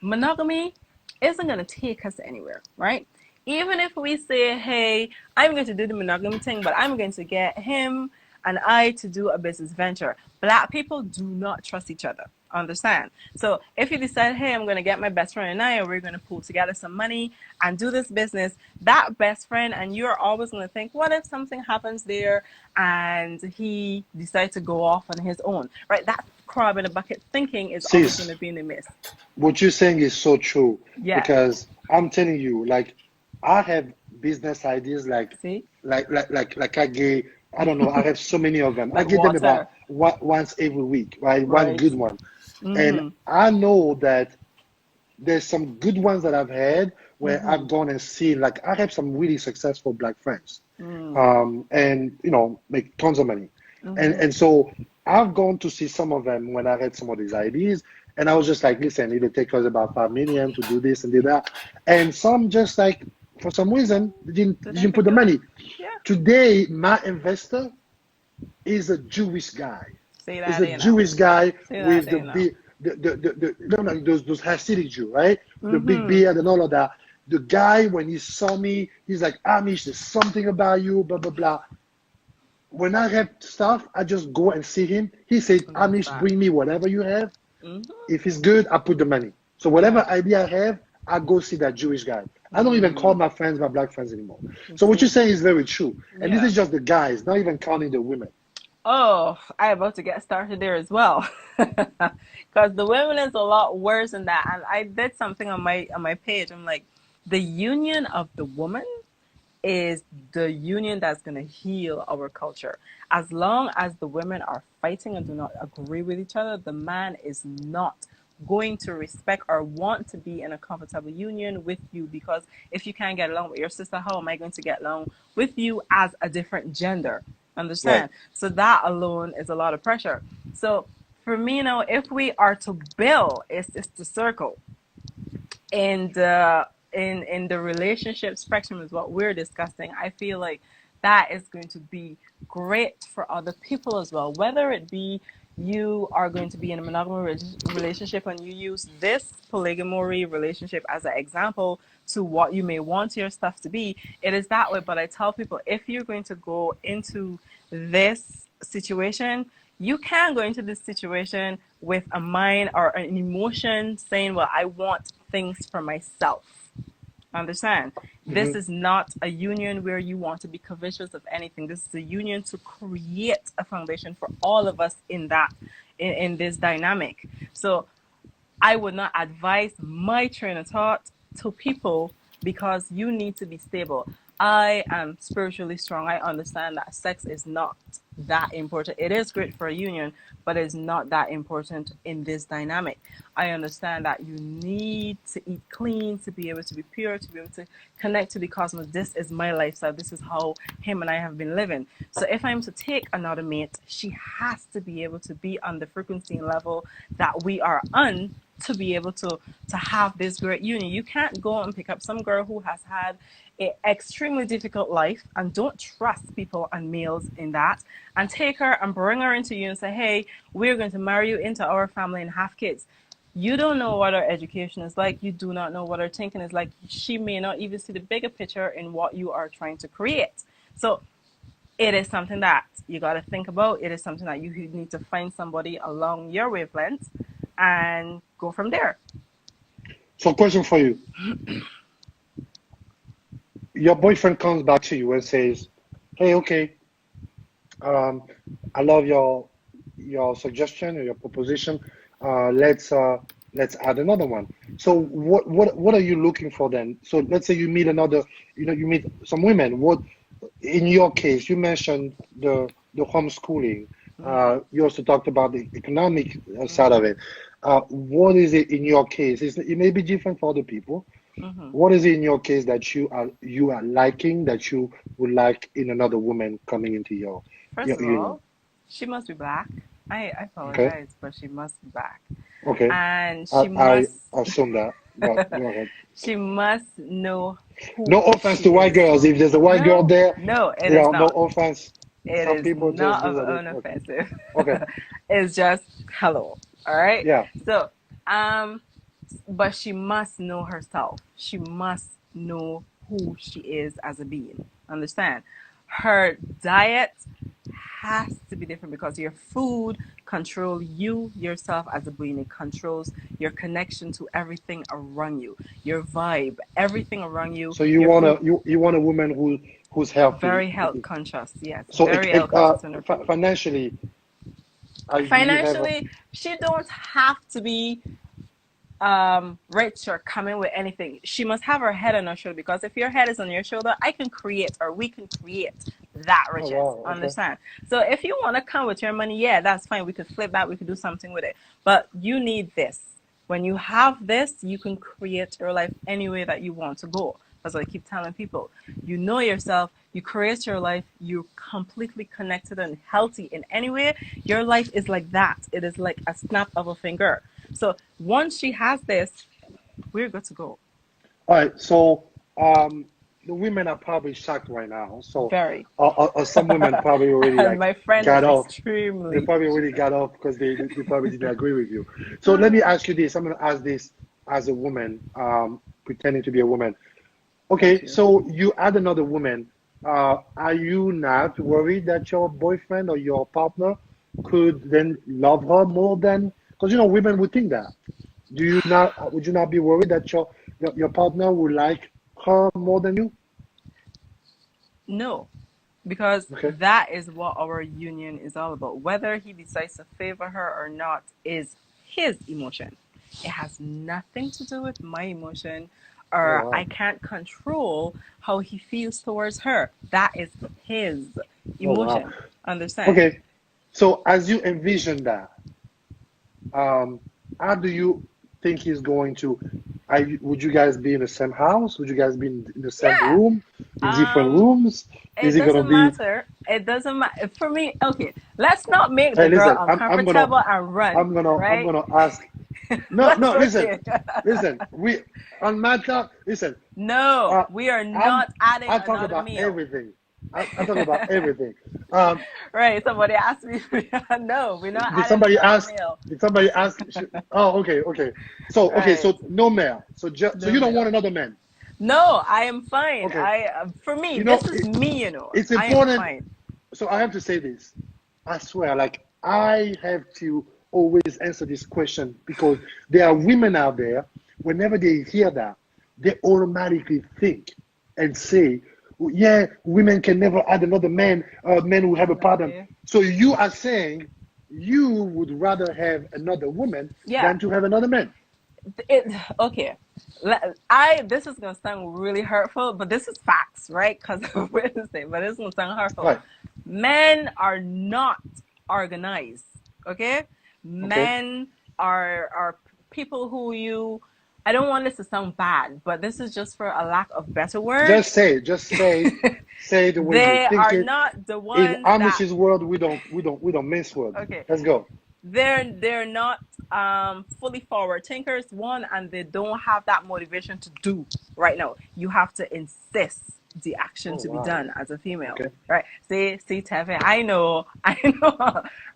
monogamy isn't going to take us anywhere, right? Even if we say, hey, I'm going to do the monogamy thing, but I'm going to get him and I to do a business venture. Black people do not trust each other. Understand? So if you decide, hey, I'm going to get my best friend and I, and we're going to pull together some money and do this business, that best friend and you're always going to think, what if something happens there and he decides to go off on his own, right? That crab in a bucket thinking is always going Sis, to be in the midst. what you're saying is so true Yes. because I'm telling you, like, I have business ideas See? like I don't know, I have so many of them. I Like get them about water. once every week, right? One Right. good one. And Mm-hmm. I know that there's some good ones that I've had where Mm-hmm. I've gone and seen, like, I have some really successful black friends, Mm. and make tons of money, Mm-hmm. and so I've gone to see some of them when I had some of these ideas, and I was just like, listen, it'll take us about 5 million to do this and do that, and some just like for some reason they didn't put the Do it. money. Yeah. Today, my investor is a Jewish guy. Say Is that a ain't now. Jewish guy Say that with the ain't now. big, those Hasidic Jew, right? The big Mm-hmm. beard and all of that. The guy, when he saw me, he's like, Amish, there's something about you, blah blah blah. When I have stuff, I just go and see him. He says, That's Amish, that. bring me whatever you have. Mm-hmm. If it's good, I put the money. So whatever idea I have, I go see that Jewish guy. I don't even call my friends my black friends anymore. So what you're saying is very true. And this Yeah. is just the guys, not even counting the women. Oh, I'm about to get started there as well. Because the women is a lot worse than that. And I did something on my page. I'm like, the union of the woman is the union that's going to heal our culture. As long as the women are fighting and do not agree with each other, the man is not going to respect or want to be in a comfortable union with you. Because if you can't get along with your sister, how am I going to get along with you as a different gender? Right. Understand? So that alone is a lot of pressure. So for me now, if we are to build, it's the circle. And in the relationship spectrum is what we're discussing. I feel like that is going to be great for other people as well. Whether it be you are going to be in a monogamous relationship and you use this polygamy relationship as an example to what you may want your stuff to be, it is that way. But I tell people, if you're going to go into this situation, you can go into this situation with a mind or an emotion saying, well, I want things for myself. Understand? This is not a union where you want to be covetous of anything. This is a union to create a foundation for all of us in that, in this dynamic. So I would not advise my train of thought to people because you need to be stable. I am spiritually strong. I understand that sex is not that important. It is great for a union, but it's not that important in this dynamic. I understand that you need to eat clean, to be able to be pure, to be able to connect to the cosmos. This is my lifestyle. This is how him and I have been living. So if I'm to take another mate, she has to be able to be on the frequency and level that we are on to be able to have this great union. You can't go and pick up some girl who has had an extremely difficult life and don't trust people and males in that, and take her and bring her into you and say, hey, we're going to marry you into our family and have kids. You don't know what her education is like. You do not know what her thinking is like. She may not even see the bigger picture in what you are trying to create. So it is something that you got to think about. It is something that you need to find somebody along your wavelength and go from there. So, question for you. Your boyfriend comes back to you and says, hey, okay, I love your suggestion or your proposition. Let's add another one. So what are you looking for then? So let's say you meet another, you meet some women. What, in your case, you mentioned the homeschooling. You also talked about the economic side of it. What is it in your case? It may be different for other people. What is it in your case that you are liking, that you would like in another woman coming into your First of union? all, she must be black. I apologize, Okay. but she must be black. Okay. And I she must assume that. But go ahead. she must know who No offense she to white is. girls. If there's a white girl there, No, it is no not. offense. It Some is people just not do that. Okay. unoffensive. Okay. It's just hello. All right. Yeah. So, but she must know herself. She must know who she is as a being. Understand? Her diet has to be different because your food control you yourself as a being. It controls your connection to everything around you, your vibe, everything around you. So you Your want food, you want a woman who's healthy. very health conscious. Yes, So very health conscious in her food. financially, do you have a? Financially, she don't have to be rich or coming with anything. She must have her head on her shoulder, because if your head is on your shoulder, I can create, or we can create that Oh riches. wow. Okay. Understand? So if you want to come with your money, yeah, that's fine. We could flip that. We could do something with it. But you need this. When you have this, you can create your life any way that you want to go. That's what I keep telling people. You know yourself, you create your life, you're completely connected and healthy in any way. Your life is like that. It is like a snap of a finger. So once she has this, we're good to go. All right. So the women are probably shocked right now. So Very. Some women probably already And like my friend got is off. They extremely. probably already got off because they probably didn't agree with you. So let me ask you this. I'm going to ask this as a woman, pretending to be a woman. Okay, so you add another woman. Are you not worried that your boyfriend or your partner could then love her more than? Because women would think that. Do you not? Would you not be worried that your partner would like her more than you? No, because Okay. that is what our union is all about. Whether he decides to favor her or not is his emotion. It has nothing to do with my emotion, Oh or wow. I can't control how he feels towards her. That is his Oh wow. emotion. Understand? Okay. So as you envision that, how do you think he's going to? Would you guys be in the same house? Would you guys be in the same Yeah. room, in different Um, rooms? Is it he gonna doesn't be? matter. It doesn't matter for me. Okay, let's not make Hey, the girl listen, uncomfortable and run, I'm right? gonna ask. No, Let's no, listen, proceed. listen. We on matter. Listen, No, uh, we are I'm not adding I talk another about meal. everything. I talk about everything. Um, Right, somebody asked me. No, we're not did adding somebody another ask? meal. Did somebody ask? Oh, okay, okay. So, okay, Right, so no male. So no you don't want meal. another man. No, I am fine. Okay. For me, You know, this is me, you know. it's I am important. fine. So I have to say this. I swear, like I have to always answer this question because there are women out there. Whenever they hear that, they automatically think and say, "Yeah, women can never add another man. Men will have a problem." Okay. So you are saying you would rather have another woman Yeah. than to have another man. Okay. This is gonna sound really hurtful, but this is facts, right? Because of Wednesday, but this is gonna sound hurtful. Right. Men are not organized. Okay, Okay. men are people who you. I don't want this to sound bad, but this is just for a lack of better word. Just say the way you They think are it. not the In ones that. Amish's world, we don't mince words. Okay, Let's go. they're not fully forward thinkers, one, and they don't have that motivation to do right now. You have to insist the action Oh to be wow. done as a female, Okay. right? See Tevin, I know.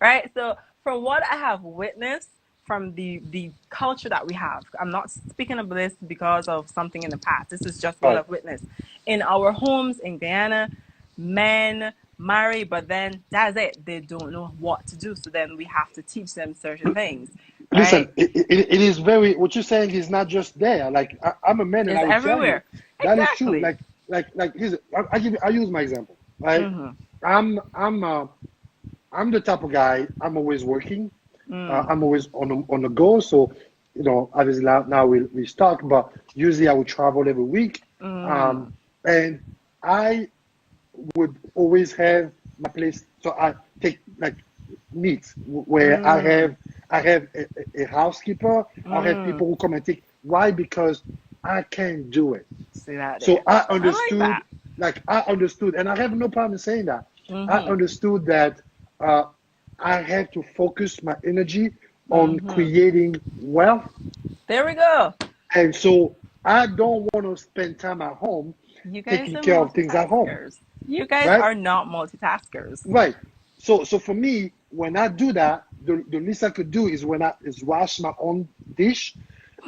Right? So from what I have witnessed from the culture that we have, I'm not speaking of this because of something in the past. This is just what Right. I've witnessed in our homes in Guyana. Men marry, but then that's it. They don't know what to do. So then we have to teach them certain things, Listen, right? it is very, what you're saying is not just there. Like I'm a man and It's I will tell you everywhere. that is true. Exactly. Here's, I use my example, right? Mm-hmm. I'm, I'm, uh, I'm the type of guy, I'm always working. I'm always on the go. So, obviously now we start, but usually I would travel every week. Mm. And I would always have my place. So I take like needs where Mm. I have a housekeeper. I have Mm. people who come and take. Why? Because I can't do it. See that So there. I I like understood, that. and I have no problem saying that. I Mm-hmm. understood that uh, I had to focus my energy on Mm-hmm. creating wealth, There we go. and so I don't want to spend time at home You guys taking are care of things at home, multitaskers. You guys right? are not multitaskers. Right. So for me, when I do that, the least I could do is wash my own dish,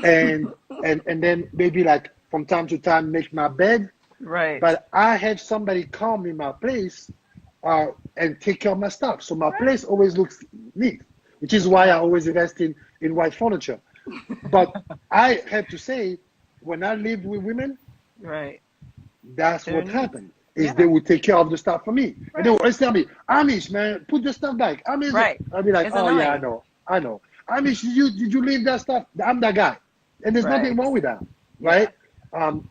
and and then maybe like from time to time make my bed. Right. But I have somebody come in my place, and take care of my stuff. So my Right. place always looks neat, which is why I Right. always invest in white furniture. But I have to say, when I lived with women, Right. that's They're what neat. happened. Is they Yeah. would take care of the stuff for me, and they Right. would always tell me, "Amish, man, put the stuff back." Amish, Right. I'll be like, It's "Oh yeah, annoying. I know. Amish, did you leave that stuff? I'm that guy, and there's nothing Right. wrong with that, Yeah. right?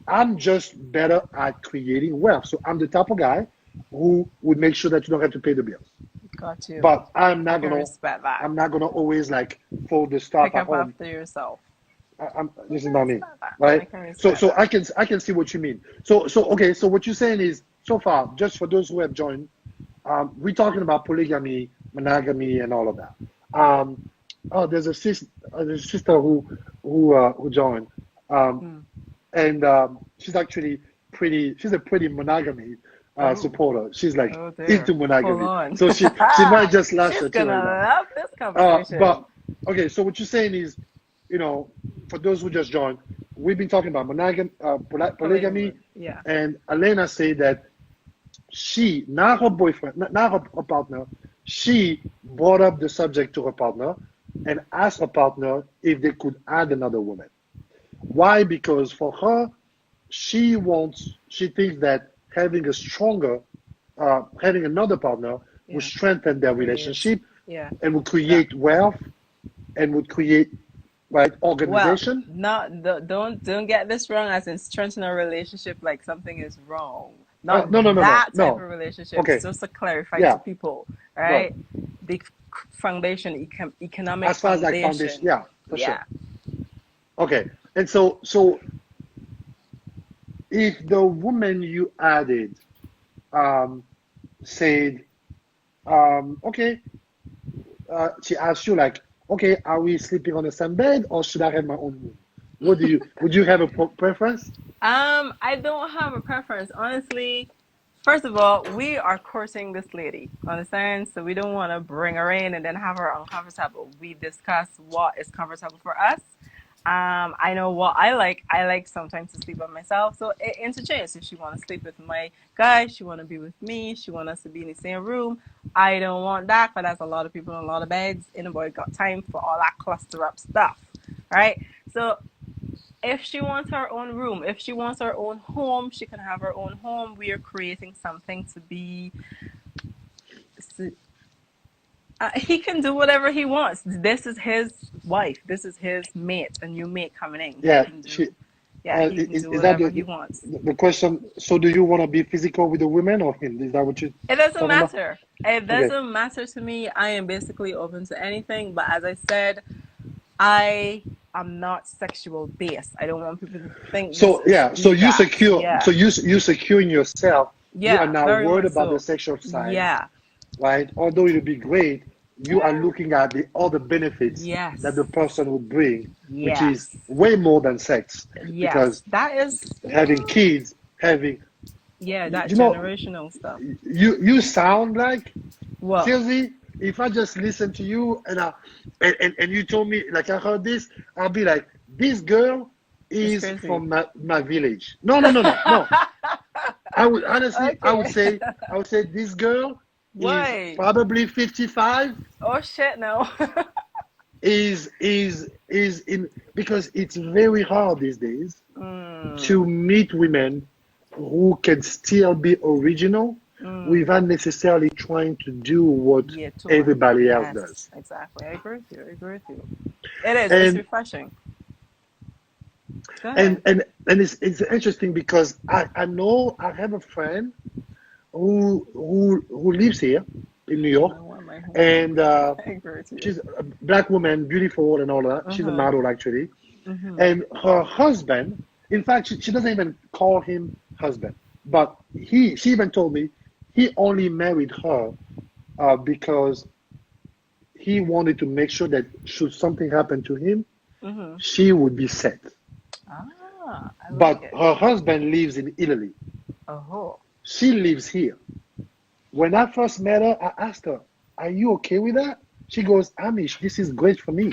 I'm just better at creating wealth. So I'm the type of guy who would make sure that you don't have to pay the bills. Got you. But I can respect that. I'm not gonna always like fold the stuff Pick at up home. after yourself. This is I not can me, respect that. I right? can So respect that. I can see what you mean. So okay. So what you're saying is, so far, just for those who have joined, we're talking about polygamy, monogamy, and all of that. There's a sister who joined, and she's actually pretty. She's a pretty monogamy Oh. supporter. She's like Oh dear. into Hold monogamy, on. so she might just lash She's at you gonna right now. love this conversation. But okay, so what you're saying is, for those who just joined, we've been talking about polygamy, Yeah. and ALANA said that she, not her boyfriend, not her partner, she brought up the subject to her partner and asked her partner if they could add another woman. Why? Because for her, she thinks that having another partner Yeah. would strengthen their Create. relationship Yeah. and would create wealth and would create Well, organization. don't get this wrong as in strengthening a relationship like something is wrong. No, Not no, no, no, that type no. of relationship. Okay, Just to clarify to yeah, people, right. right? The foundation, economic As far as like foundation, foundation, yeah, For Yeah. sure. Okay. And so if the woman you added said, okay, she asked you like, okay, are we sleeping on the same bed or should I have my own room? Would you have a preference? I don't have a preference, honestly. First of all, we are courting this lady, understand? So we don't want to bring her in and then have her uncomfortable. We discuss what is comfortable for us. I know what I like. I like sometimes to sleep by myself, so it interchanges. If she want to sleep with my guy, she want to be with me. She want us to be in the same room. I don't want that, but that's a lot of people in a lot of beds. Anybody got time for all that cluster up stuff, right? So if she wants her own room, if she wants her own home, she can have her own home. We are creating something to be. He can do whatever he wants. This is his wife. This is his mate, a new mate coming in. He Yeah, can she. do, yeah, he can do Is that whatever he wants. the question? So, do you want to be physical with the women or him? Is that what you're It doesn't talking about? matter. It Okay. doesn't matter to me. I am basically open to anything. But as I said, I am not sexual based. I don't want people to think this So is yeah, so me you that. secure, Yeah. so you securing yourself. You are Yeah, not very worried much about the so. sexual side, Yeah. right? Although it would be great, you are Yeah. looking at the other benefits that Yes. the person would bring, which is Yes. way more than sex. Yes. Because That is, having kids, having, yeah, that you know, generational stuff. you sound like, What? seriously, if I just listen to you and you told me like I heard this, I'll be like, this girl It's is crazy. from my village. No. I would honestly, Okay. I would say this girl is Why? probably 55. Oh shit, no. Is in because it's very hard these days Mm, to meet women who can still be original mm. without necessarily trying to do what Yeah, too much. everybody else Yes, does. exactly. I agree with you. I agree with you. It is. It's And refreshing. Go and ahead. and and it's interesting because I know I have a friend who lives here in New I York, want my home. and I agree with you. she's a black woman, beautiful and all that. She's a Mm-hmm. model actually, Mm-hmm. and her husband. In fact, she doesn't even call him husband, but she even told me he only married her because he wanted to make sure that should something happen to him, Mm-hmm. she would be set. Ah, I like But it. her husband lives in Italy. Oh. She lives here. When I first met her, I asked her, are you okay with that? She goes, Amish, this is great for me.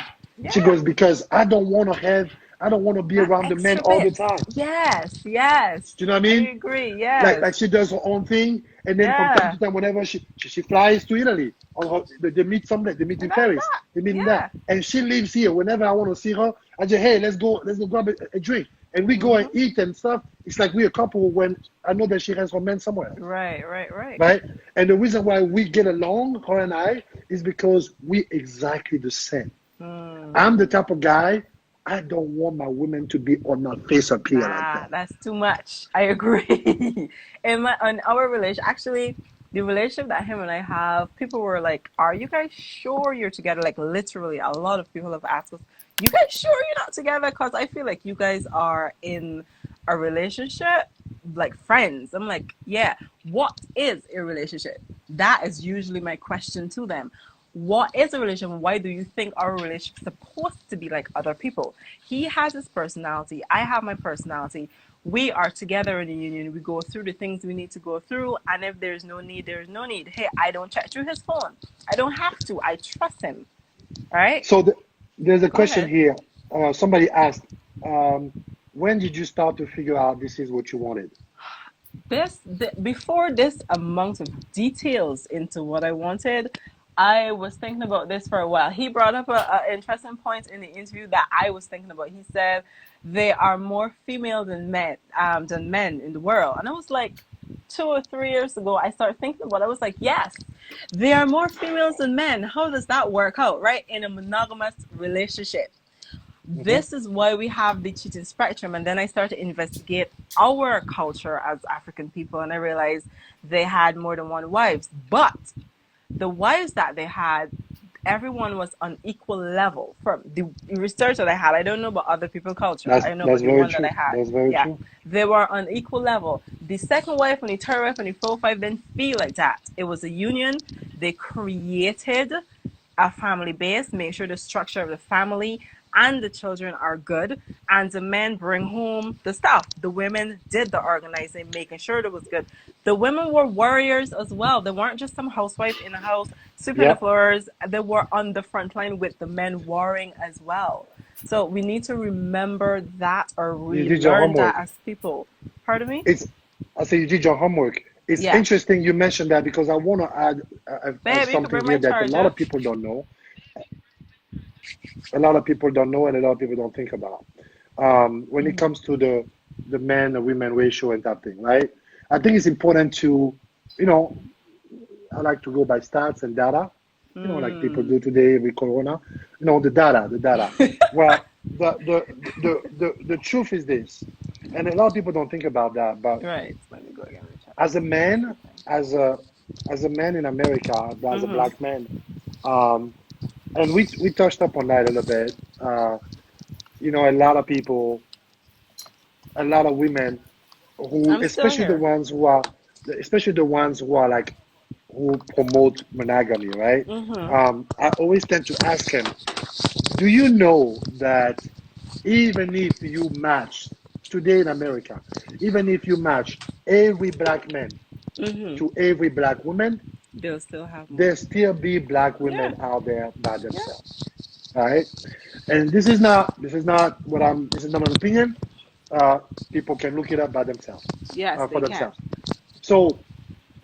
She Yeah. goes, because I don't want to be That around the men extra all the bit. time. Yes. Yes. Do you know what I I mean? agree. Yes. Like she does her own thing, and then from time Yeah. to time, whenever she flies to Italy, or they meet somewhere, they meet And in that's Paris, that. they meet in Yeah. that, and she lives here. Whenever I want to see her, I say, hey, let's go grab a drink, and we go and Mm-hmm. eat and stuff. It's like we're a couple when I know that she has her man somewhere else, Right. Right. Right. right? And the reason why we get along, her and I, is because we exactly the same. I'm the Mm. type of guy. I don't want my women to be on my face up here like Nah, that. that's too much. I agree. In our relation, actually, the relationship that him and I have, people were like, "Are you guys sure you're together?" Like literally, a lot of people have asked us, "You guys sure you're not together?" Because I feel like you guys are in a relationship, like friends. I'm like, yeah. What is a relationship? That is usually my question to them. What is a relationship? Why do you think our relationship is supposed to be like other people? He has his personality. I have my personality. We are together in a union. We go through the things we need to go through. And if there's no need, there's no need. Hey, I don't check through his phone. I don't have to. I trust him. All right? So there's a Go question ahead. here. Somebody asked, um, when did you start to figure out this is what you wanted? Before this amount of details into what I wanted, I was thinking about this for a while. He brought up a interesting point in the interview that I was thinking about. He said there are more females than men in the world, and I was like, 2 or 3 years ago, I started thinking about it. I was like, yes, there are more females than men. How does that work out, right? In a monogamous relationship. Hmm. This is why we have the cheating spectrum. And then I started to investigate our culture as African people, and I realized they had more than one wives. But the wives that they had, everyone was on equal level. From the research that I had, I don't know about other people's culture. I know That's about the very one that true. I had. That's very Yeah, true. they were on equal level. The second wife and the third wife and the fourth wife didn't feel like that. It was a union. They created a family base, make sure the structure of the family and the children are good, and the men bring home the stuff. The women did the organizing, making sure it was good. The women were warriors as well. They weren't just some housewife in the house sweeping the Yeah. floors. They were on the front line with the men warring as well. So we need to remember that or You did your relearn that homework. as people. Pardon me? It's, I say you did your homework. It's Yeah. interesting you mentioned that because I want to add Babe, you can something bring here my that a lot charger. of people don't know. A lot of people don't know, and a lot of people don't think about. When it comes to the man and women ratio and that thing, right? I think it's important to, you know, I like to go by stats and data, you know, like people do today with Corona. You know, the data, the data. Well, the truth is this, and a lot of people don't think about that. But Right. Let me go again. as a man, as a man in America, as a black man, um, and we touched up on that a little bit. You know, a lot of people, a lot of women who, I'm still here. especially the ones who are like who promote monogamy, right? I always tend to ask them, do you know that even if you match today in America, even if you match every black man to every black woman, They'll still have more. there still be black Yeah. women out there by Yeah. themselves, right? And this is not this is not an opinion. People can look it up by themselves, Yes, for they can. themselves. So,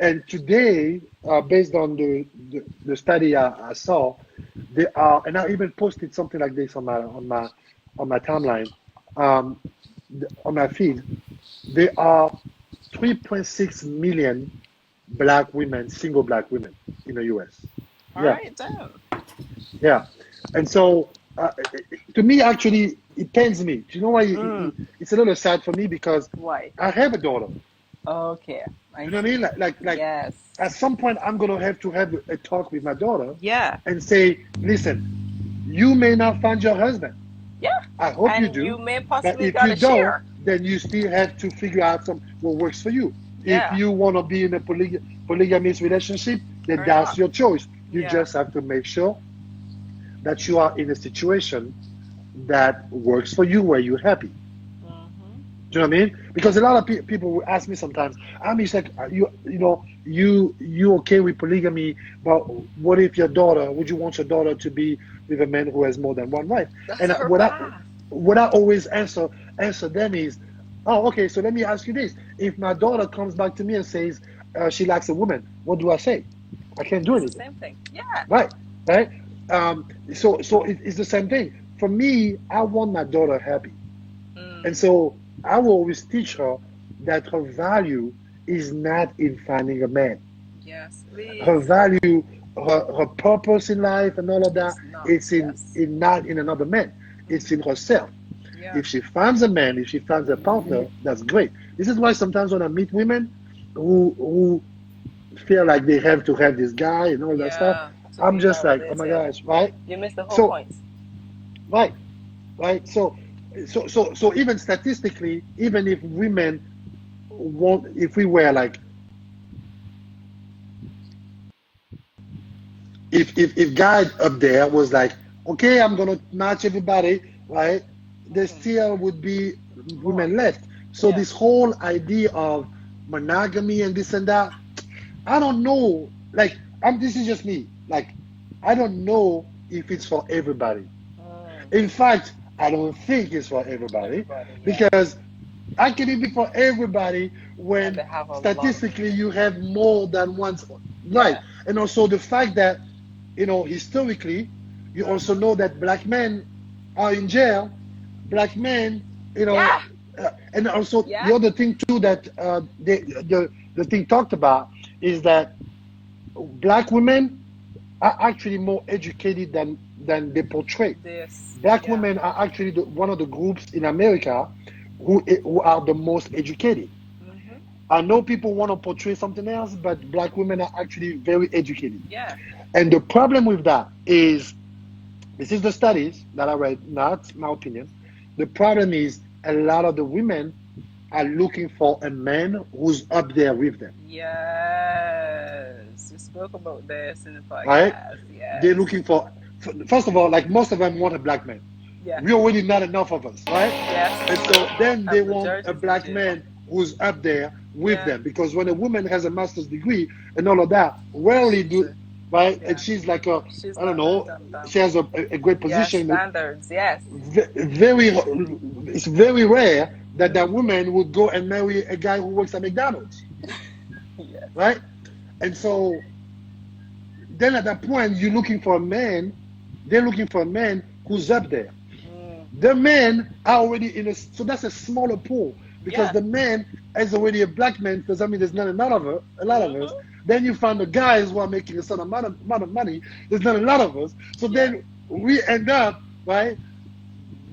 and today, based on the study I saw, there are, and I even posted something like this on my timeline, um, on my feed. There are 3.6 million black women, single black women in the U.S. All Yeah, right, down. yeah, and so to me, actually, it pains me. Do you know why? It's a little sad for me because Why? I have a daughter. Okay, I You know what I see. mean? Like Yes. at some point, I'm gonna have to have a talk with my daughter Yeah. and say, listen, you may not find your husband. Yeah. I hope you And do, you may but possibly if you gotta don't, share. then you still have to figure out what works for you. If Yeah. you want to be in a polygamous relationship, then Or that's not. your choice. You Yeah. just have to make sure that you are in a situation that works for you, where you're happy. Do you know what I mean? Because a lot of people will ask me sometimes, I'm just like, you okay with polygamy, but what if your daughter, would you want your daughter to be with a man who has more than one wife? That's And her path. what I always answer them is, oh, okay, so let me ask you this. If my daughter comes back to me and says she likes a woman, what do I say? I can't do It's the anything. same thing. Yeah. Right, right. So it's the same thing. For me, I want my daughter happy. And so I will always teach her that her value is not in finding a man. Yes, please. Her value, her purpose in life and all of that, It's not. it's Yes. in not in another man. It's in herself. Yeah. If she finds a man, if she finds a partner, that's great. This is why sometimes when I meet women who feel like they have to have this guy and all that stuff, Yeah. To I'm be just like, oh my validated. gosh, right? You missed the whole So, point. right, right. So even statistically, even if women want, if we were like, if God up there was like, okay, I'm gonna match everybody, right? There still would be women left. So Yeah. this whole idea of monogamy and this and that, I don't know. Like, this is just me. Like, I don't know if it's for everybody. In fact, I don't think it's for everybody, because how can it be for everybody when And they have a lot. statistically you have more than one? Right. Yeah. And also the fact that, historically, you also know that black men are in jail. Black men, Yeah. and also Yeah. the other thing too that the thing talked about is that black women are actually more educated than they portray. This. Black Yeah. women are actually one of the groups in America who are the most educated. I know people want to portray something else, but black women are actually very educated. Yeah. And the problem with that is, this is the studies that I read, not my opinion. The problem is a lot of the women are looking for a man who's up there with them. Yes, we spoke about this in the podcast. Right? Yes. They're looking for, first of all, like most of them want a black man. Yeah. We're already not enough of us, right? Yes. And so then they want majority a black do. man who's up there with Yeah. them. Because when a woman has a master's degree and all of that, rarely do, right? Yeah. And she's like a, She's I don't not know, dumb. she has a great position. Yes, standards, yes. It's very rare that that woman would go and marry a guy who works at McDonald's, Yes. right? And so then at that point, you're looking for a man, they're looking for a man who's up there. The men are already in a, so that's a smaller pool, because Yeah. the man is already a black man, does that mean there's not a lot of us. Then you find the guys who are making a certain amount of money, there's not a lot of us. So then we end up, right?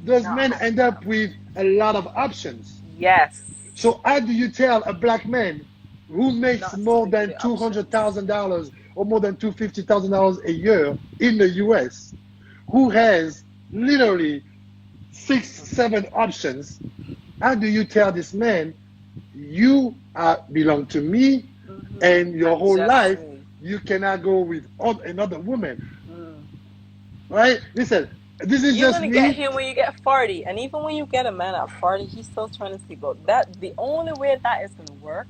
Those men end up with a lot of options. Yes. So how do you tell a black man who makes Not more to than take the $200,000 or more than $250,000 a year in the US, who has literally 6-7 options? How do you tell this man, you belong to me, and your whole Just life me. you cannot go with another woman? Right? Listen, this is You're just gonna me. get him when you get 40, and even when you get a man at 40, he's still trying to sleep out. That the only way that is gonna work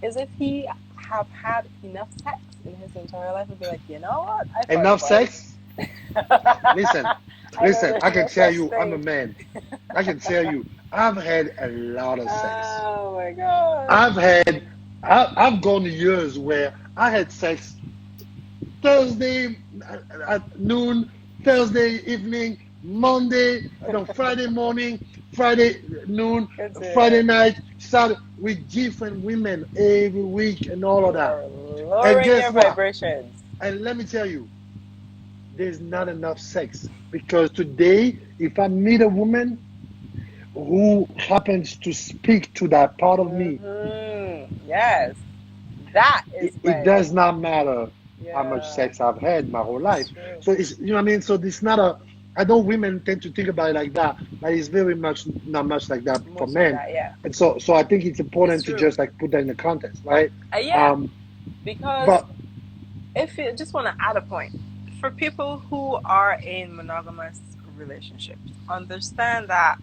is if he have had enough sex in his entire life and be like, you know what? I thought Enough about it. sex? Listen, I can tell you, I'm a man. I can tell you, I've had a lot of sex. Oh my god. I've gone years where I had sex Thursday at noon, Thursday evening, Monday, Friday morning, Friday noon, Friday night, Saturday, with different women every week and all of that. Lowering guess your what? vibrations. And let me tell you, there's not enough sex, because today, if I meet a woman who happens to speak to that part of me, Yes, that is it does not matter how much sex I've had my whole life. True. So it's, you know what I mean? So it's not a, I know women tend to think about it like that, but it's very much not much like that for Most men. of that, yeah. And so I think it's important It's to true. just like put that in the context, right? Yeah. Because but if you just want to add a point, for people who are in monogamous relationships, understand that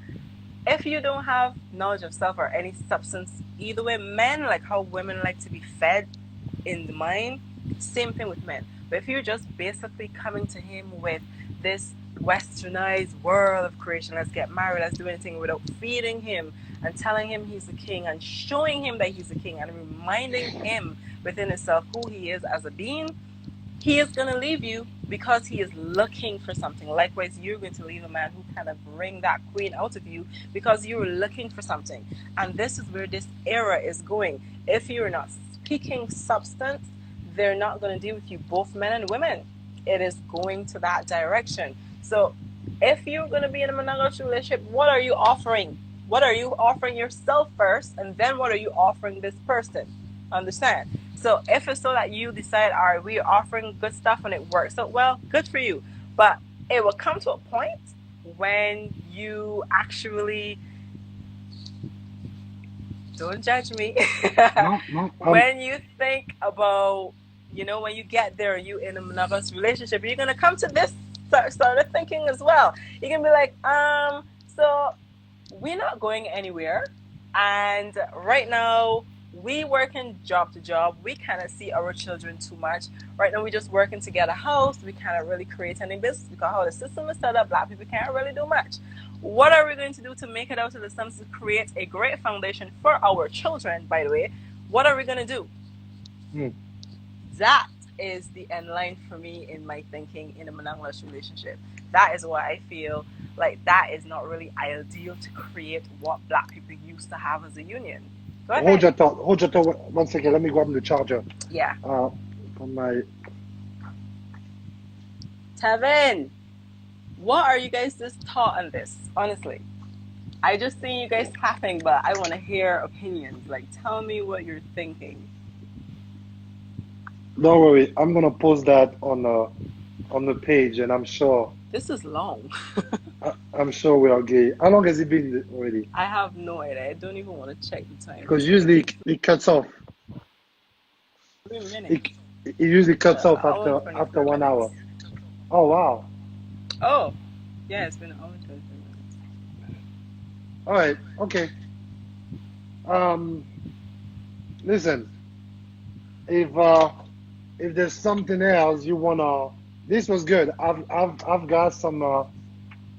if you don't have knowledge of self or any substance, either way, men, like how women like to be fed in the mind, same thing with men. But if you're just basically coming to him with this westernized world of creation, let's get married, let's do anything, without feeding him and telling him he's the king and showing him that he's the king and reminding him within himself who he is as a being, he is going to leave you because he is looking for something. Likewise, you're going to leave a man who kind of bring that queen out of you because you were looking for something. And this is where this era is going. If you're not speaking substance, they're not going to deal with you, both men and women. It is going to that direction. So if you're going to be in a monogamous relationship, what are you offering? What are you offering yourself first? And then what are you offering this person? Understand? So if it's so that you decide, all right, we're offering good stuff and it works out well, good for you. But it will come to a point when you actually, don't judge me, when you think about, you know, when you get there, you in a monogamous relationship, you're going to come to this sort of thinking as well. You can be like, so we're not going anywhere. And right now, we working job to job. We cannot see our children too much. Right now, we're just working to get a house. We cannot really create any business because how the system is set up, black people can't really do much. What are we going to do to make it out to the slums to create a great foundation for our children, by the way? What are we going to do? That is the end line for me in my thinking in a monogamous relationship. That is why I feel like that is not really ideal to create what black people used to have as a union. Go ahead. Hold your thought 1 second. Let me grab the charger. Yeah. From my. Tevin, what are you guys just taught on this? Honestly, I just see you guys laughing, but I want to hear opinions. Like, tell me what you're thinking. Don't worry, I'm gonna post that on the page, and This is long. I'm sure we are gay. How long has it been already? I have no idea. I don't even want to check the time. Because usually it cuts off. 3 minutes. It usually cuts off Hour after and after 24 1 hour. minutes. Oh wow. Oh, yeah, it's been an hour and 24 minutes. All right. Okay. Um. Listen. If there's something else you wanna, this was good. I've got some.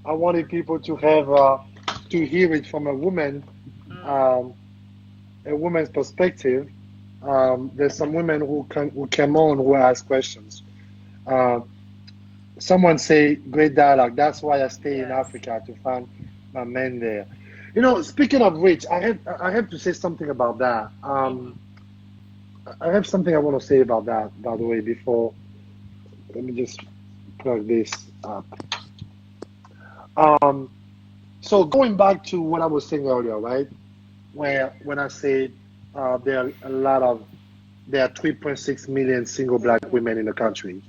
I wanted people to have to hear it from Mm. a woman's perspective. There's some women who came on who asked questions. Uh, Someone say great dialogue. That's why I stay in Yes. Africa to find my men there. You know, speaking of which, I have to say something about that. Mhm. I have something I want to say about that, by the way, before let me just plug this up. Um, so going back to what I was saying earlier, right? Where when I say there are a lot of there are 3.6 million single black women in the country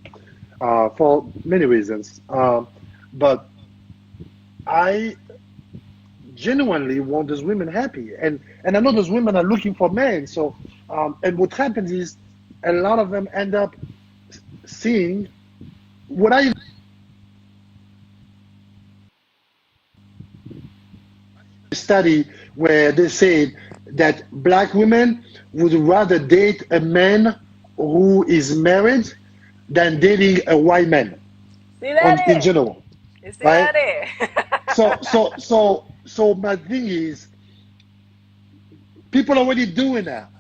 for many reasons. But I genuinely want those women happy, and I know those women are looking for men. So and what happens is a lot of them end up seeing what I study where they said that black women would rather date a man who is married than dating a white man See that in there? general, You see right? that there? So my thing is, people are already doing that,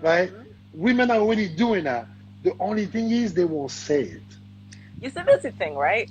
right? Mhm. Women are already doing that. The only thing is they won't say it. You see, that's the thing, right?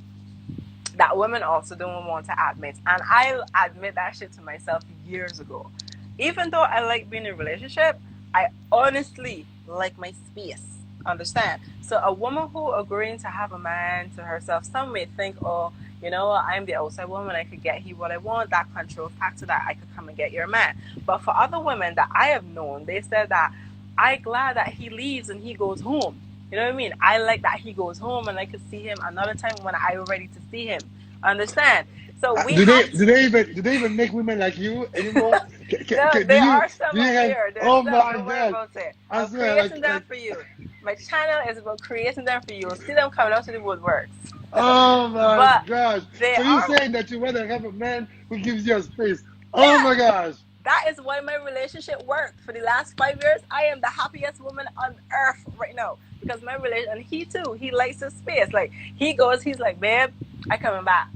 That women also don't want to admit. And I admit that shit to myself years ago. Even though I like being in a relationship, I honestly like my space. Understand? So a woman who agreeing to have a man to herself, some may think, oh, you know what, I'm the outside woman, I could get he what I want, that control factor that I could come and get your man. But for other women that I have known, they said that I glad that he leaves and he goes home. You know what I mean? I like that he goes home and I could see him another time when I'm ready to see him. Understand? So we Do they have do they even do they even make women like you anymore? no, Do there you are some do you out have? there. There's Oh some. my Don't worry God! about it. I I'm swear, creating them for you. My channel is about creating them for you. See them coming out to the woodworks. oh my But gosh! they So you're are, saying that you rather have a man who gives you a space? Oh yeah. my gosh! That is why my relationship worked. For the last 5 years, I am the happiest woman on earth right now. Because my relation, and he too, he likes his space. Like, he goes, he's like, babe, I coming back.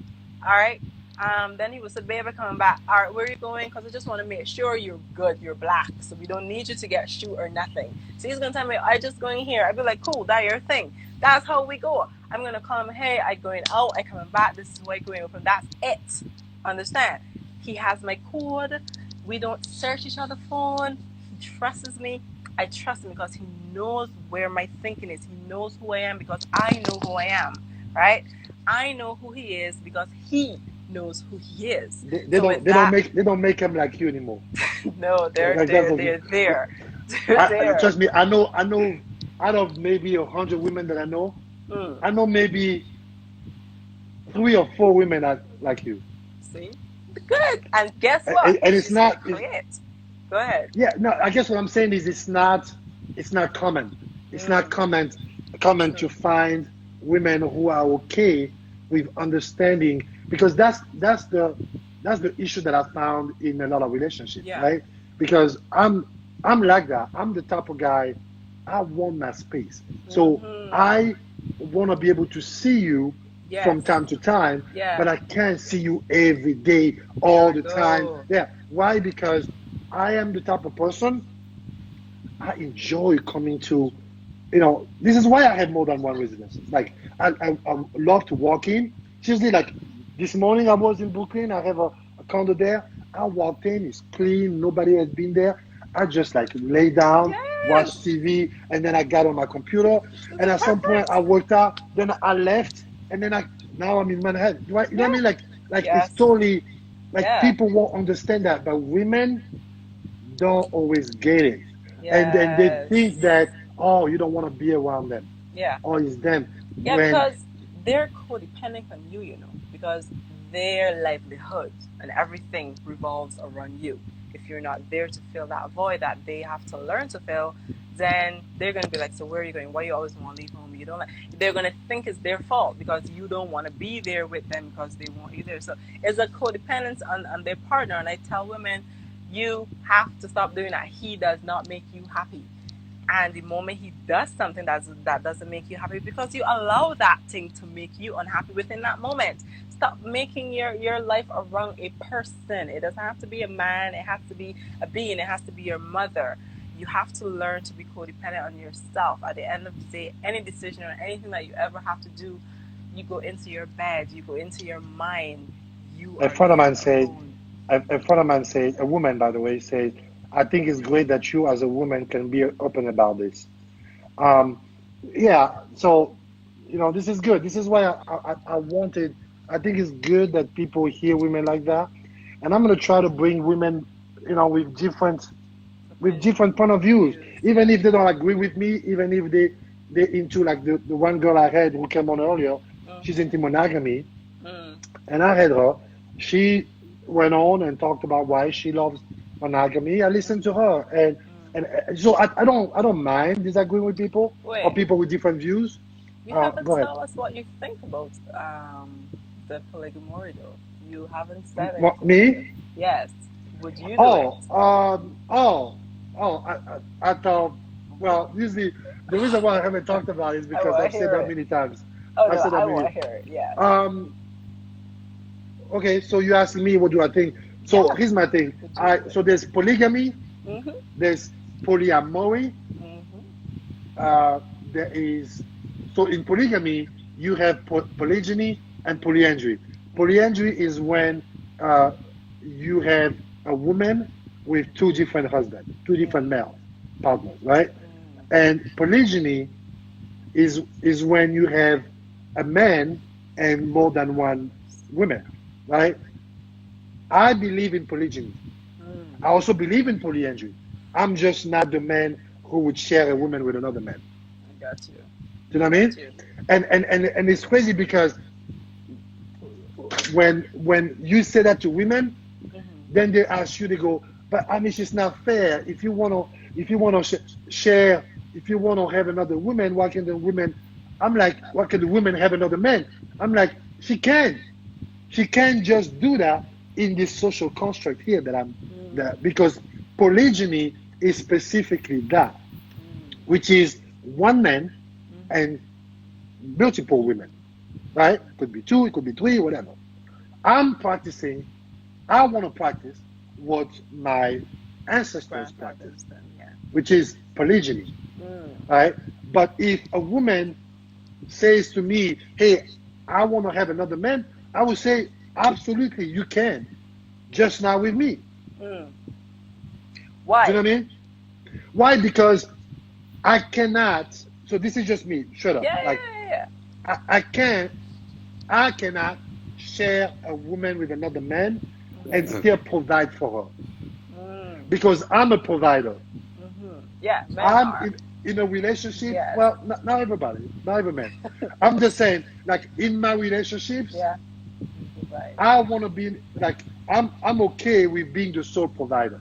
All right. Then he was like, babe, I coming back. All right, where are you going? Because I just want to make sure you're good, you're black. So we don't need you to get shoot or nothing. So he's going to tell me, I just going here. I'd be like, cool, that's your thing. That's how we go. I'm going to call him, hey, I going out, I coming back. This is why I going open. That's it. Understand? He has my code. We don't search each other's phone. He trusts me. I trust him because he knows where my thinking is. He knows who I am because I know who I am, right? I know who he is because he knows who he is. They So don't with that, they don't make them like you anymore. no, they're Like that's they're okay. they're there. They're there. Trust me. I know. Out of maybe 100 women that Mm. I know maybe 3 or 4 women are like you. See? Good. And guess what? And it's She's not. gonna create. Go ahead. Yeah, no, I guess what I'm saying is it's not common. It's not Mm. common to find women who are okay with understanding because that's the issue that I found in a lot of relationships, Yeah. right? Because I'm like that. I'm the type of guy I want my space. So Mm-hmm. I want to be able to see you from Yes. time to time, Yeah. but I can't see you every day, all There the we time. go. Yeah. Why? Because I am the type of person I enjoy coming to. This is why I have more than one residence. Like I love to walk in. Seriously, like this morning I was in Brooklyn. I have a condo there. I walked in. It's clean. Nobody has been there. I just like lay down, watch Yes. TV, and then I got on my computer. This And is at some point perfect. I worked out. Then I left, and then now I'm in Manhattan. You know what I Yeah. mean? Like it's Yes. totally like Yeah. people won't understand that, but women don't always get it. And then they Yes. think that, oh, you don't want to be around them. Yeah. Or it's them. Yeah, When because they're codependent on you, you know, because their livelihood and everything revolves around you. If you're not there to fill that void that they have to learn to fill, then they're going to be like, so where are you going? Why you always want to leave home? You don't like. They're going to think it's their fault because you don't want to be there with them because they want you there. So it's a codependence on their partner. And I tell women, you have to stop doing that. He does not make you happy. And the moment he does something that doesn't make you happy, because you allow that thing to make you unhappy within that moment. Stop making your life around a person. It doesn't have to be a man. It has to be a being. It has to be your mother. You have to learn to be codependent on yourself. At the end of the day, any decision or anything that you ever have to do, you go into your bed, you go into your mind. a friend of mine said, a woman, by the way, said, I think it's great that you as a woman can be open about this. Yeah, so, you know, this is good. This is why I wanted, I think it's good that people hear women like that. And I'm going to try to bring women, you know, with different point of views. Even if they don't agree with me, even if they're into, like the one girl I had who came on earlier, she's into monogamy. And I had her. She went on and talked about why she loves monogamy. I listened to her, and so I don't mind disagreeing with people or people with different views. You haven't tell us what you think about the polygamy though. You haven't said it. What, me? Yes. Would you do it? I thought. Well, usually the reason why I haven't talked about it is because I've said that many times. Oh no, I want to hear it. Yeah. Okay, so you asking me what do I think? So here's my thing. So there's polygamy, there's polyamory. There is, so in polygamy you have polygyny and polyandry. Polyandry is when you have a woman with two different husbands, two different male partners, right? And polygyny is when you have a man and more than one woman, right? I believe in polygyny. I also believe in polyandry. I'm just not the man who would share a woman with another man. I got you. Do you know what I mean? And it's crazy because when you say that to women, then they ask you, they go, but Hamish, it's not fair. If you wanna share, if you wanna have another woman, why can the women? I'm like, why can the women have another man? I'm like, she can just do that in this social construct here because polygyny is specifically that, which is one man and multiple women, right? Could be two, it could be three, whatever. I want to practice what my ancestors practiced, which is polygyny, right? But if a woman says to me, hey, I want to have another man, I would say, absolutely, you can, just not with me. Why? Do you know what I mean? Why? Because I cannot. So this is just me. Shut up. Yeah. I cannot share a woman with another man and still provide for her. Because I'm a provider. Yeah. I'm in a relationship. Yeah. Well, not everybody, not every man. I'm just saying, like in my relationships. Yeah. Right. I want to be like, I'm okay with being the sole provider.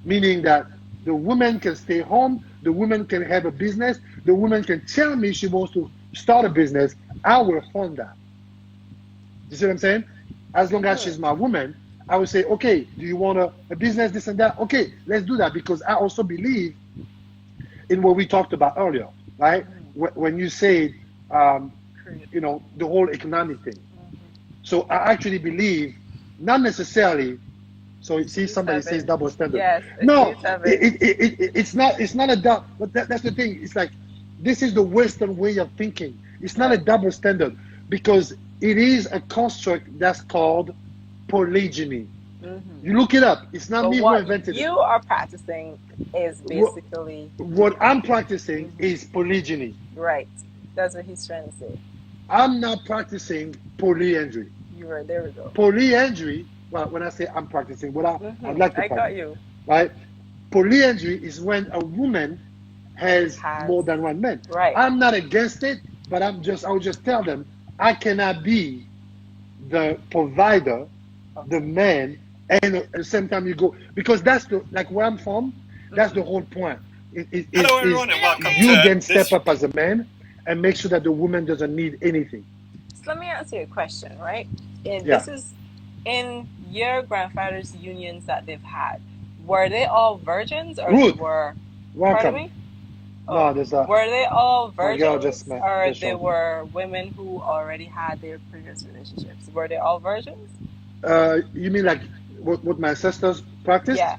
Meaning that the woman can stay home, the woman can have a business, the woman can tell me she wants to start a business, I will fund that. You see what I'm saying? As long as she's my woman, I would say, okay, do you want a business, this and that? Okay, let's do that, because I also believe in what we talked about earlier, right? When you said, you know, the whole economic thing. So I actually believe, not necessarily. So you see, somebody says double standard. Yes. No, it's not a double. But that's the thing. It's like, this is the Western way of thinking. It's not a double standard, because it is a construct that's called polygyny. You look it up. It's not me who invented it. You are practicing is basically what I'm practicing is polygyny. Right. That's what he's trying to say. I'm not practicing polyandry. There we go. Polyandry, well, when I say I'm practicing, what I'd like to practice. I got you. Right? Polyandry is when a woman has more than one man. Right. I'm not against it, but I would just tell them I cannot be the provider, the man, and at the same time you go, because that's like where I'm from. That's the whole point. Hello, everyone, and welcome you to then this. step up as a man and make sure that the woman doesn't need anything. So let me ask you a question, right? And Yeah. this is in your grandfather's unions that they've had. Were they all virgins, or Ruth, they were? welcome. Pardon me? No, there's a. Were they all My girl virgins, just met- or just they showed me. were women who already had their previous relationships? Were they all virgins? You mean like what my sisters practiced? Yeah,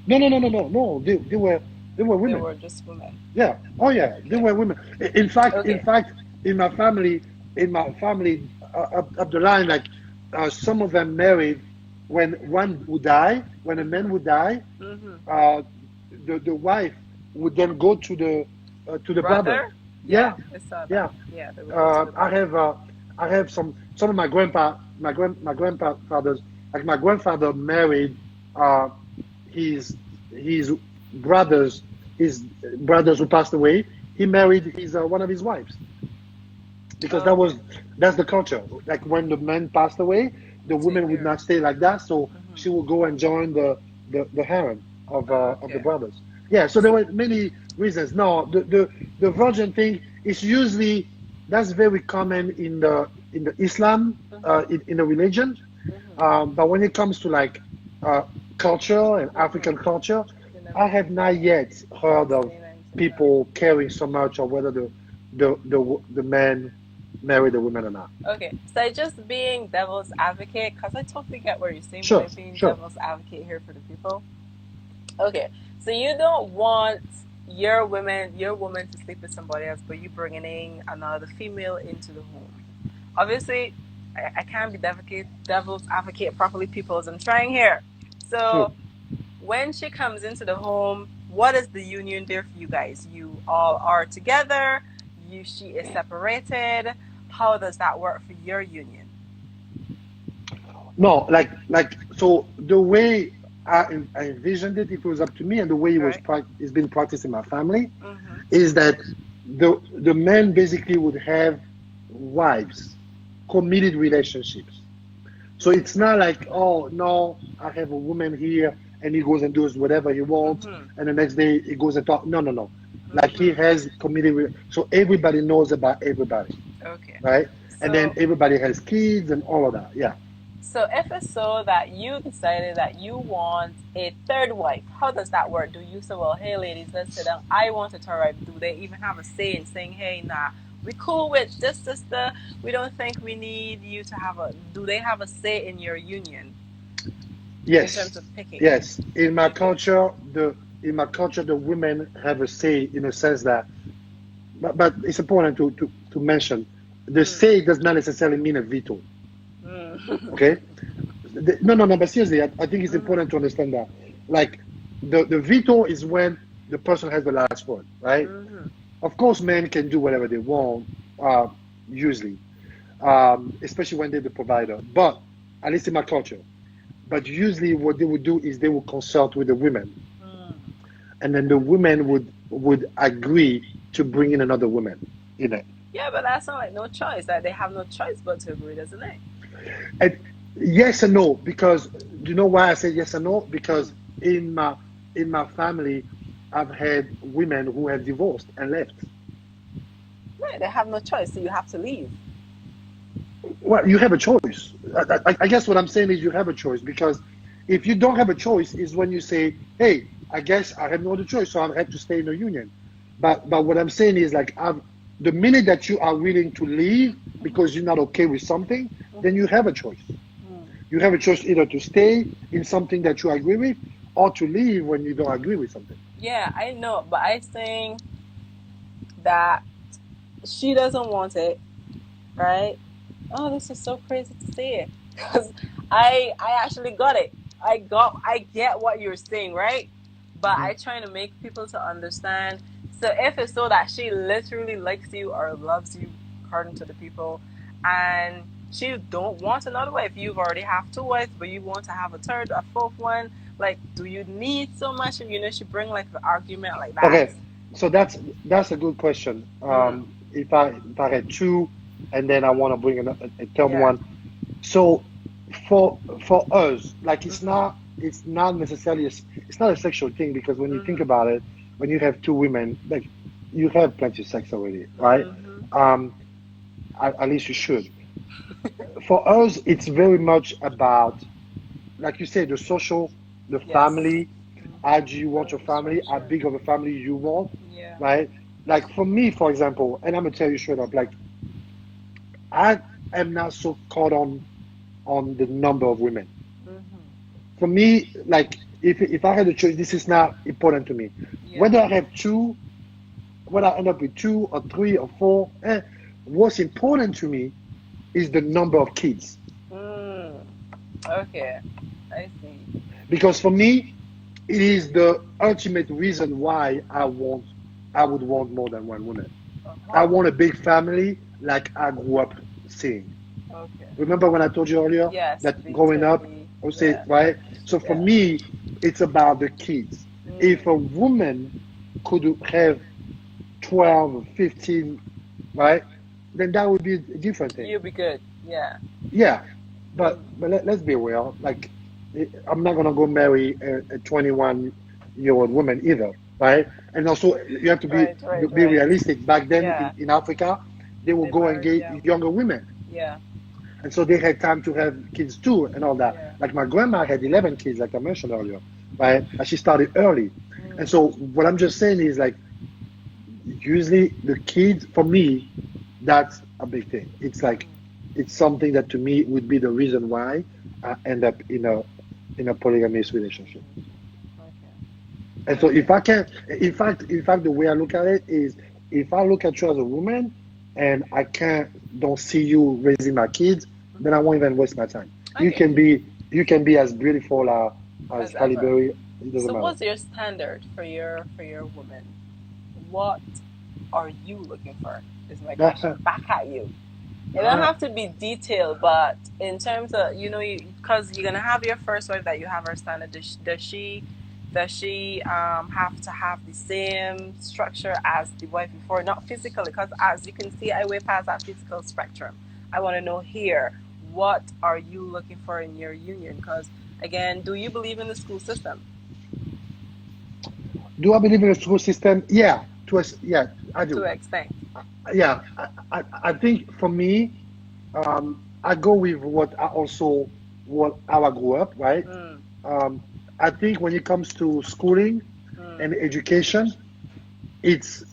No. They were they women. were just women. Yeah. Oh yeah, they were women. In fact, Okay. in my family, up the line, like some of them married when one would die, when a man would die, the wife would then go to the brother. Yeah. I saw that. Yeah. Yeah. They would go to the brother. I have some of my grandfathers. Like my grandfather married his brothers who passed away. He married his one of his wives, because that's the culture. Like when the man passed away, the woman would not stay like that, so she would go and join the harem of the brothers. Yeah, so there were many reasons. No, the virgin thing is usually, that's very common in the Islam, in the religion. But when it comes to like culture and African culture, I have not yet heard of people caring so much or whether the man married the woman or not. Okay, so just being devil's advocate, because I totally get what you're saying, Sure, but being sure. devil's advocate here for the people. Okay, so you don't want your woman to sleep with somebody else, but you bringing in another female into the home. Obviously, I can't be devil's advocate properly, people, as I'm trying here. So when she comes into the home, what is the union there for you guys? You all are together. She is separated. How does that work for your union? No, like so the way I envisioned it, if it was up to me, and the way it's been practiced in my family, is that the man basically would have wives, committed relationships. So it's not like, oh no, I have a woman here and he goes and does whatever he wants, and the next day he goes and talk. No. Like he has committed, so everybody knows about everybody. Okay. Right? So, and then everybody has kids and all of that. Yeah. So if it's so that you decided that you want a third wife, how does that work? Do you say, well, hey ladies, let's sit down, I want a third wife? Do they even have a say in saying, hey, nah, we cool with this, we don't think we need you to have a, do they have a say in your union? Yes. In terms of picking? Yes. In my culture, the women have a say, in a sense that, but it's important to mention, the say does not necessarily mean a veto. Okay? No, but seriously, I think it's important to understand that. Like, the veto is when the person has the last word, right? Of course, men can do whatever they want, usually, especially when they're the provider, but at least in my culture. But usually what they would do is they would consult with the women. And then the women would agree to bring in another woman in it. Yeah, but that's not like no choice. That they have no choice but to agree, doesn't it? And yes and no, because do you know why I say yes and no? Because in my family, I've had women who have divorced and left. Right, they have no choice, so you have to leave. Well, you have a choice. I guess what I'm saying is you have a choice, because if you don't have a choice is when you say, hey, I guess I have no other choice, so I have to stay in the union. But what I'm saying is, like, the minute that you are willing to leave because you're not okay with something, then you have a choice. You have a choice either to stay in something that you agree with or to leave when you don't agree with something. Yeah, I know, but I think that she doesn't want it, right? Oh, this is so crazy to say, because I actually got it. I get what you're saying, right? But I trying to make people to understand. So if it's so that she literally likes you or loves you, according to the people, and she don't want another wife, you've already have two wives, but you want to have a third, a fourth one, like, do you need so much? You know, she bring like an argument like that. Okay, So that's a good question. If I had two, and then I want to bring a third Yeah. one. So for us, like it's not necessarily it's not a sexual thing, because when you think about it, when you have two women, like you have plenty of sex already, right? Um, at least you should. For us, it's very much about, like you said, the social, the Yes. family. How do you want your family? How big of a family you want, Yeah. right? Like for me, for example, and I'm gonna tell you straight up, like I am not so caught on the number of women. For me, like if I had a choice, this is not important to me. Yeah. Whether I have two, whether I end up with two or three or four, what's important to me is the number of kids. Okay. I see. Because for me, it is the ultimate reason why I would want more than one woman. I want a big family like I grew up seeing. Okay. Remember when I told you earlier Yes. that Big growing up, turkey. I would say, Yeah. right? So for Yeah. me, it's about the kids. If a woman could have 12, 15, right, then that would be a different thing. You'll be good. Yeah. Yeah, but let's be real. Like, I'm not gonna go marry a 21-year-old woman either, right? And also, you have to be Right. realistic. Back then Yeah. in Africa, they would They go and marry get younger women, Yeah. and so they had time to have kids too and all that. Yeah. Like my grandma had 11 kids, like I mentioned earlier, right? And she started early. And so what I'm just saying is, like, usually the kids, for me, that's a big thing. It's like it's something that to me would be the reason why I end up in a polygamous relationship. Okay. And so if I can, in fact, the way I look at it is, if I look at you as a woman and I don't see you raising my kids, then I won't even waste my time. Okay. You can be as beautiful as As Halle ever. Berry. It doesn't So matter. what's your standard for your woman? What are you looking for? Is my question back at you. It don't have to be detailed, but in terms of, because you're gonna have your first wife that you have her standard. Does she have to have the same structure as the wife before? Not physically, because as you can see, I way past that physical spectrum. I want to know here, what are you looking for in your union? Because again, do you believe in the school system? Do I believe in a school system? Yeah, yeah, I do. To an extent. Yeah, I think for me, I go with what how I grew up, right? I think when it comes to schooling and education, it's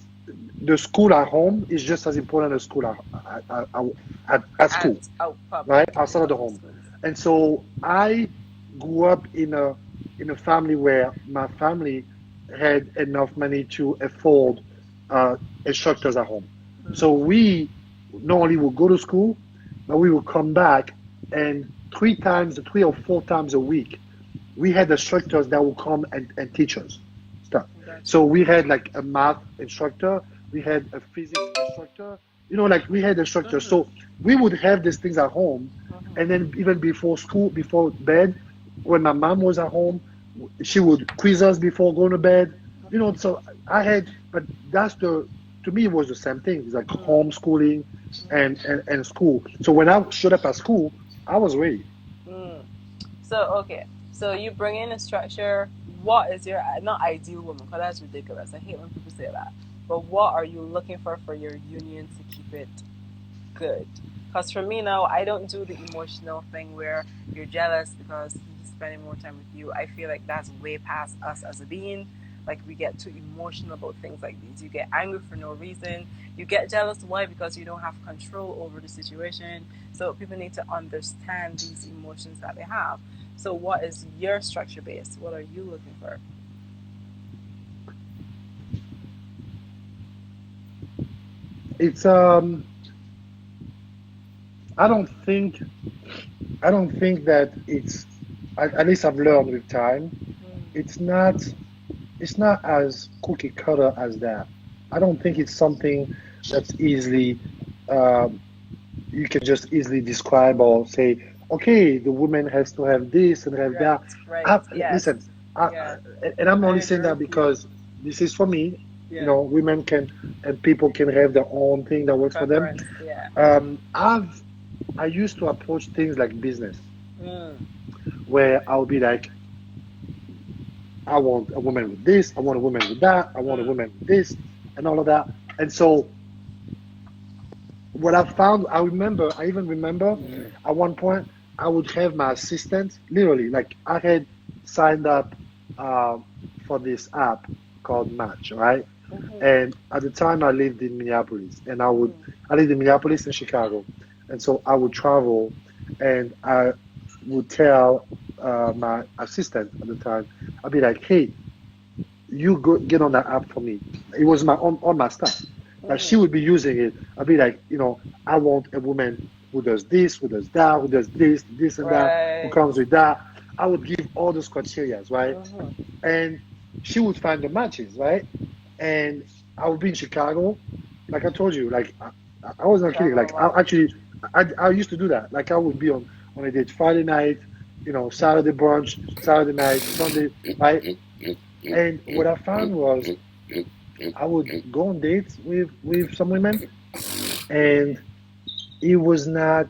the school at home is just as important as school at school, right? Outside of the home. And so I grew up in a family where my family had enough money to afford instructors at home. So we not only would go to school, but we would come back, and 3 or 4 times a week, we had instructors that would come and teach us stuff. So we had like a math instructor, we had a physics instructor, like we had instructors. So we would have these things at home, and then even before school, before bed, when my mom was at home, she would quiz us before going to bed. So but to me, it was the same thing. It's like homeschooling and school. So when I showed up at school, I was ready. So you bring in a structure. What is your, not ideal woman, because that's ridiculous. I hate when people say that. But what are you looking for your union to keep it good? Because for me now, I don't do the emotional thing where you're jealous because he's spending more time with you. I feel like that's way past us as a being. Like, we get too emotional about things like these. You get angry for no reason. You get jealous. Why? Because you don't have control over the situation. So people need to understand these emotions that they have. So what is your structure base? What are you looking for? It's I don't think that it's, at least I've learned with time, it's not as cookie cutter as that. I don't think it's something that's easily you can just easily describe or say, okay, the woman has to have this and have that. Right. Yes. Listen, and I'm only saying that because this is for me, You know, women can and people can have their own thing that works for them. Yeah. I used to approach things like business, Mm. where I'll be like, I want a woman with this, I want a woman with that, I want a woman with this, and all of that. And so what I found, I even remember at one point, I would have my assistant, literally, like I had signed up for this app called Match, right? And at the time I lived in Minneapolis, and I lived in Minneapolis and Chicago. And so I would travel, and I would tell my assistant at the time, I'd be like, hey, you go get on that app for me. It was on my stuff. Like she would be using it. I'd be like, you know, I want a woman who does this, who does that, who does this, this and that, who comes with that. I would give all those criteria, right? And she would find the matches, right? And I would be in Chicago, like I told you, like I was not kidding. Like I used to do that. Like I would be on a date Friday night, you know, Saturday brunch, Saturday night, Sunday, right? And what I found was I would go on dates with some women, and it was not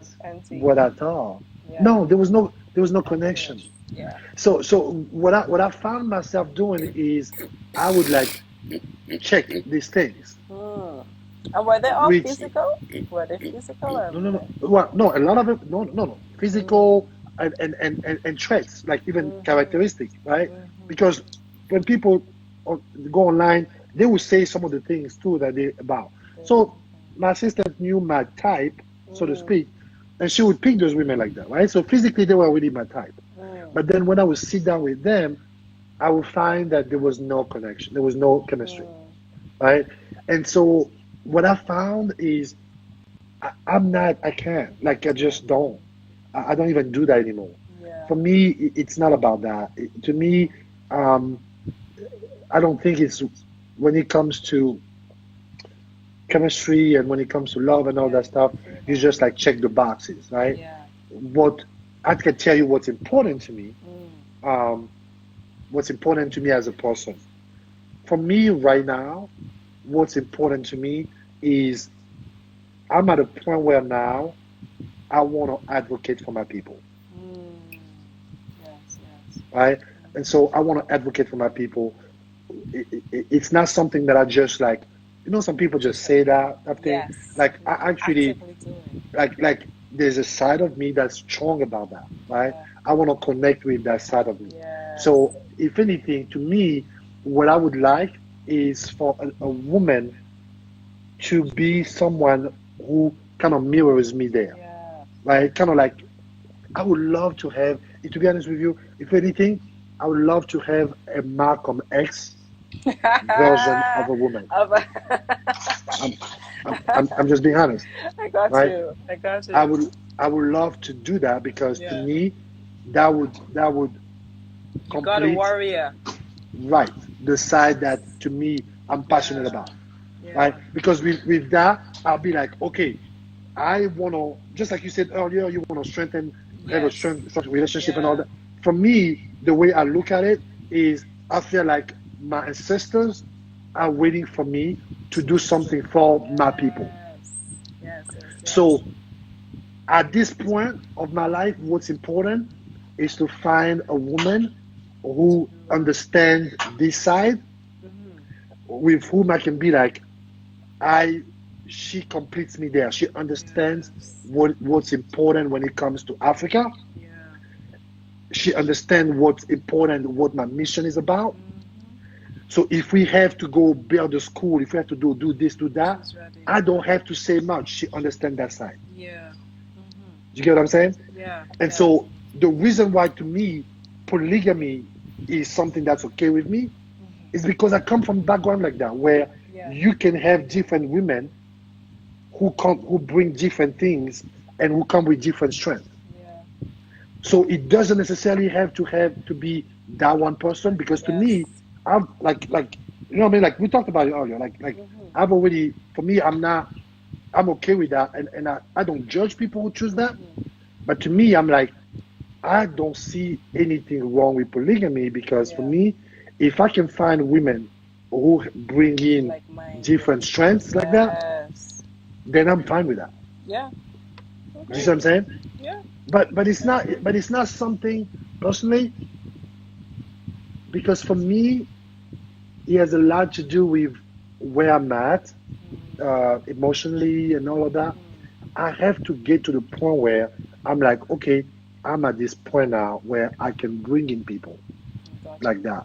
what I thought. Yeah. No, there was no connection. Yeah. So what I found myself doing is I would like check these things. And were they all physical? Were they physical? Or no. Well, no, a lot of it. No. Physical and traits, like even characteristics, right? Because when people go online, they will say some of the things too that they about. So my assistant knew my type, so to speak, and she would pick those women like that, right? So physically they were already my type. But then when I would sit down with them, I would find that there was no connection, there was no chemistry, right? And so what I found is I can't, like I just don't. I don't even do that anymore. Yeah. For me, it's not about that. To me, I don't think it's, when it comes to chemistry and when it comes to love and all that stuff, you just like check the boxes, right? Yeah. What I can tell you what's important to me, what's important to me as a person. For me right now, what's important to me is I'm at a point where now I want to advocate for my people. Yes. Right? And so I want to advocate for my people. It's not something that I just like, you know, some people just say that thing. Yes. Like I actually, like there's a side of me that's strong about that, right? Yeah. I want to connect with that side of me. Yes. So if anything, to me, what I would like is for a woman to be someone who kind of mirrors me there. Yeah. Right? Kind of like, I would love to have, to be honest with you, if anything, I would love to have a Malcolm X version of a woman. I'm just being honest. I got right? you. I would love to do that because to me, that would you got a warrior. Right. The side that to me I'm passionate about. Yeah. Right? Because with that, I'll be like, okay, I want to, just like you said earlier, you want to strengthen, have a strong relationship and all that. For me, the way I look at it is I feel like my ancestors are waiting for me to do something for my people. Yes. So at this point of my life, what's important is to find a woman who understands this side, with whom I can be like, she completes me there. She understands what's important when it comes to Africa. Yeah. She understands what's important, what my mission is about. So if we have to go build a school, if we have to do this, do that, I don't have to say much. She understands that side. Yeah. Do you get what I'm saying? Yeah. And so the reason why to me polygamy is something that's okay with me is because I come from a background like that, where you can have different women who bring different things and who come with different strengths. Yeah. So it doesn't necessarily have to be that one person, because to me, I'm like you know what I mean? Like we talked about it earlier. Like I've already, for me, I'm okay with that, and I don't judge people who choose that. But to me, I'm like, I don't see anything wrong with polygamy, because for me, if I can find women who bring in Like mine. different strengths like that, Yes. then I'm fine with that. Yeah. You Okay. see what I'm saying? Yeah. But it's not something personally, because for me it has a lot to do with where I'm at emotionally and all of that. I have to get to the point where I'm like, okay, I'm at this point now where I can bring in people Got like you. that.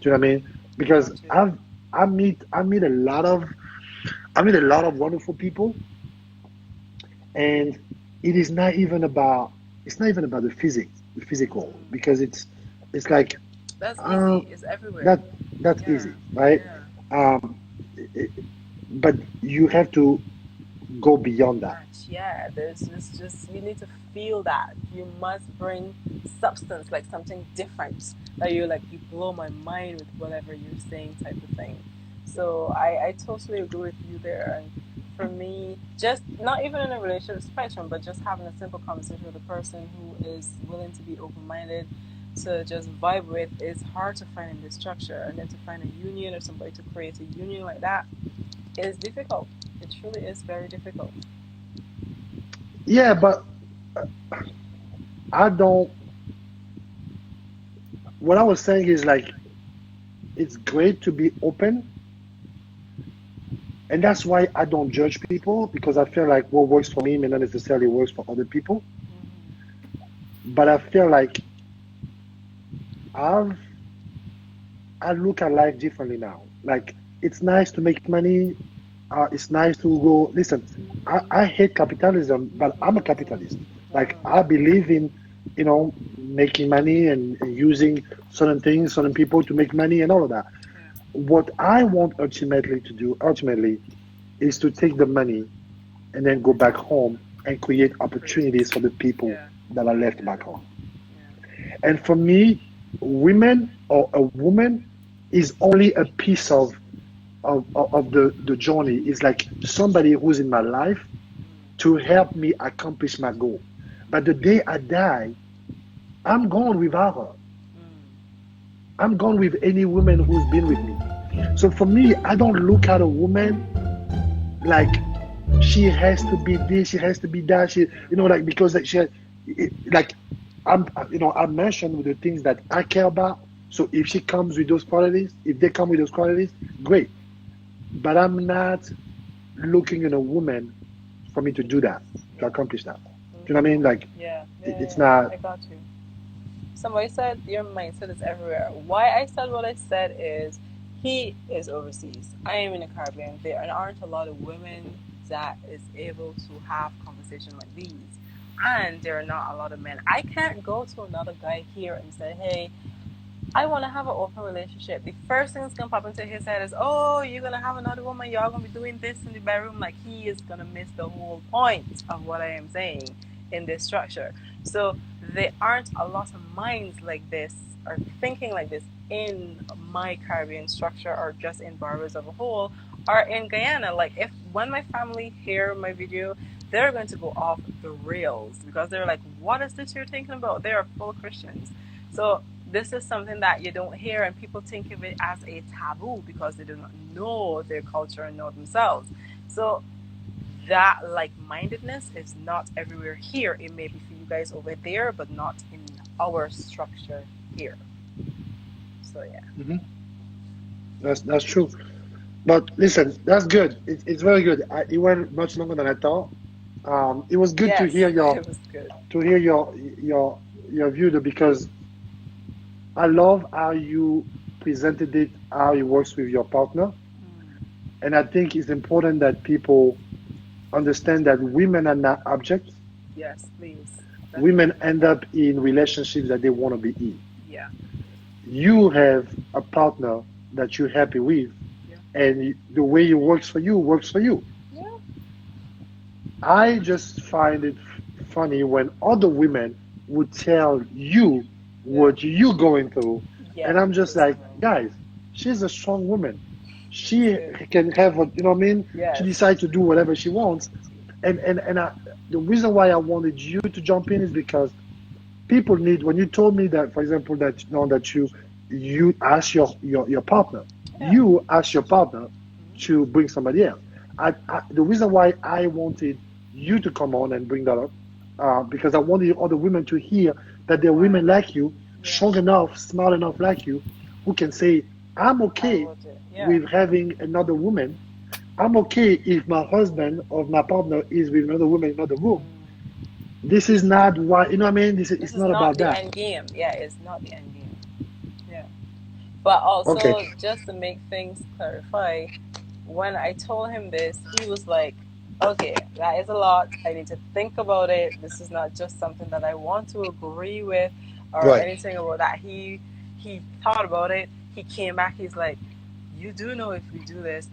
Do you know what I mean? Because Got you. I meet a lot of wonderful people, and it is not even about the physical, because it's like That's uh, easy. It's everywhere. that that's Yeah. easy, right? Yeah. Um, it- but you have to go beyond that. Match. Yeah. There's just you need to feel that. You must bring substance, like something different. That you blow my mind with whatever you're saying, type of thing. So I totally agree with you there. And for me, just not even in a relationship spectrum, but just having a simple conversation with a person who is willing to be open minded, to just vibe with, is hard to find in this structure. And then to find a union or somebody to create a union like that is difficult. It truly is very difficult. Yeah, but I don't. What I was saying is like it's great to be open, and that's why I don't judge people, because I feel like what works for me may not necessarily works for other people. But I feel like I've I look at life differently now. Like it's nice to make money. It's nice to go. Listen, I hate capitalism, but I'm a capitalist. Like I believe in, making money and using certain things, certain people to make money and all of that. What I want ultimately, is to take the money and then go back home and create opportunities for the people Yeah. that are left back home. Yeah. And for me, women or a woman is only a piece of the journey. It's like somebody who's in my life to help me accomplish my goal. But the day I die, I'm gone without her. I'm gone with any woman who's been with me. So for me, I don't look at a woman like she has to be this, she has to be that. Like because like like I mentioned with the things that I care about. So if she comes with those qualities, if they come with those qualities, great. But I'm not looking at a woman for me to do that, to accomplish that. Do you know what I mean? Like Yeah. it's not. I got you. Somebody said your mindset is everywhere. Why I said what I said is he is overseas. I am in the Caribbean. There aren't a lot of women that is able to have conversation like these. And there are not a lot of men. I can't go to another guy here and say, hey, I want to have an open relationship. The first thing that's going to pop into his head is, oh, you're going to have another woman. Y'all going to be doing this in the bedroom. Like, he is going to miss the whole point of what I am saying in this structure. So there aren't a lot of minds like this or thinking like this in my Caribbean structure, or just in Barbados as a whole, or in Guyana. Like, when my family hear my video, they're going to go off the rails, because they're like, what is this you're thinking about? They are full Christians. So this is something that you don't hear, and people think of it as a taboo because they do not know their culture and know themselves. So that like-mindedness is not everywhere here. It may be for you guys over there, but not in our structure here. So yeah. Mm-hmm. That's true. But listen, that's good. It's very good. It went much longer than I thought. It was good to Yes, hear it was good. your view, though, because I love how you presented it, how it works with your partner, and I think it's important that people understand that women are not objects. Yes, please. Women end up in relationships that they want to be in. Yeah. You have a partner that you're happy with, and the way it works for you works for you. Yeah. I just find it funny when other women would tell you what you're going through, and I'm just like, guys, she's a strong woman. She can have a, you know what I mean? Yes. She decides to do whatever she wants, and the reason why I wanted you to jump in is because people need. When you told me that, for example, that that you ask your partner, you as your partner to bring somebody else. The reason why I wanted you to come on and bring that up, because I wanted other women to hear that there are women like you, strong enough, smart enough like you, who can say, I'm okay with having another woman. I'm okay if my husband or my partner is with another woman in another room. This is not why, you know what I mean? This is not about the that. end game. Yeah, it's not the end game. Yeah. But also, just to make things clarify, when I told him this, he was like, okay, that is a lot. I need to think about it. This is not just something that I want to agree with or anything about that. He thought about it. He came back. He's like, you do know if we do this,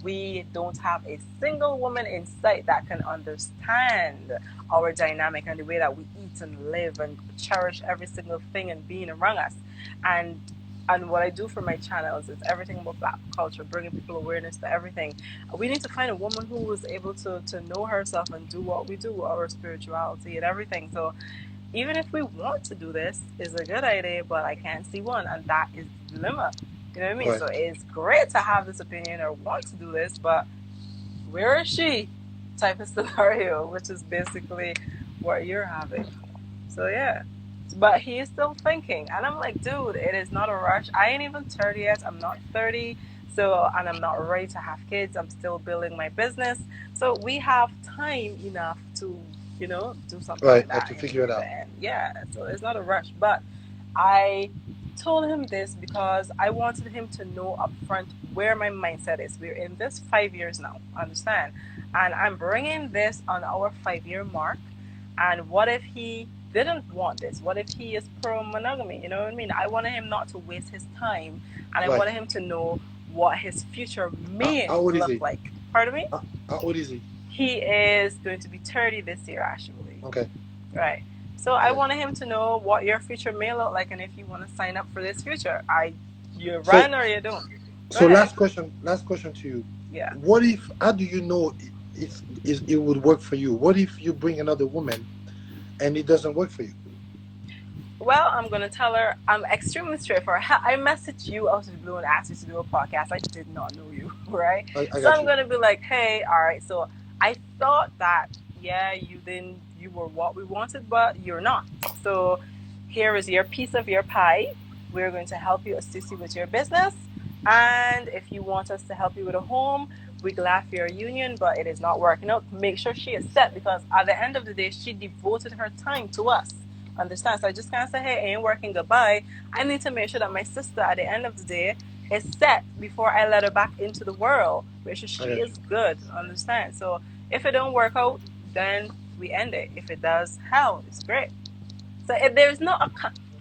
we don't have a single woman in sight that can understand our dynamic and the way that we eat and live and cherish every single thing and being around us. And what I do for my channels is everything about Black culture, bringing people awareness to everything. We need to find a woman who is able to know herself and do what we do, our spirituality and everything. So even if we want to do this, it's a good idea, but I can't see one, and that is the dilemma. You know what I mean? So it's great to have this opinion or want to do this, but where is she? Type of scenario, which is basically what you're having. So yeah. But he is still thinking. And I'm like, dude, it is not a rush. I ain't even 30 yet. I'm not 30. So, and I'm not ready to have kids. I'm still building my business. So we have time enough to, you know, do something like that. To figure it out. Yeah. So it's not a rush. But I told him this because I wanted him to know up front where my mindset is. We're in this 5 years now, understand? And I'm bringing this on our 5-year mark. And what if he didn't want this? What if he is pro-monogamy? You know what I mean? I wanted him not to waste his time. And I wanted him to know what his future may look like. Pardon me? How old is he? He is going to be 30 this year, actually. Okay. Right. So I wanted him to know what your future may look like, and if you want to sign up for this future, you run or you don't. So last question to you. Yeah. What if? How do you know it would work for you? What if you bring another woman, and it doesn't work for you? Well, I'm gonna tell her. I'm extremely straightforward. I messaged you out of the blue and asked you to do a podcast. I did not know you, right? So I'm gonna be like, hey, all right. So I thought that, yeah, you were what we wanted, but you're not. So here is your piece of your pie. We're going to help you, assist you with your business. And if you want us to help you with a home, we're glad for your union, but it is not working out. Make sure she is set, because at the end of the day, she devoted her time to us. Understand? So I just can't say, hey, it ain't working, goodbye. I need to make sure that my sister at the end of the day is set before I let her back into the world. Make sure she is good. Understand? So if it don't work out, then we end it. If it does, hell, it's great. So if there's not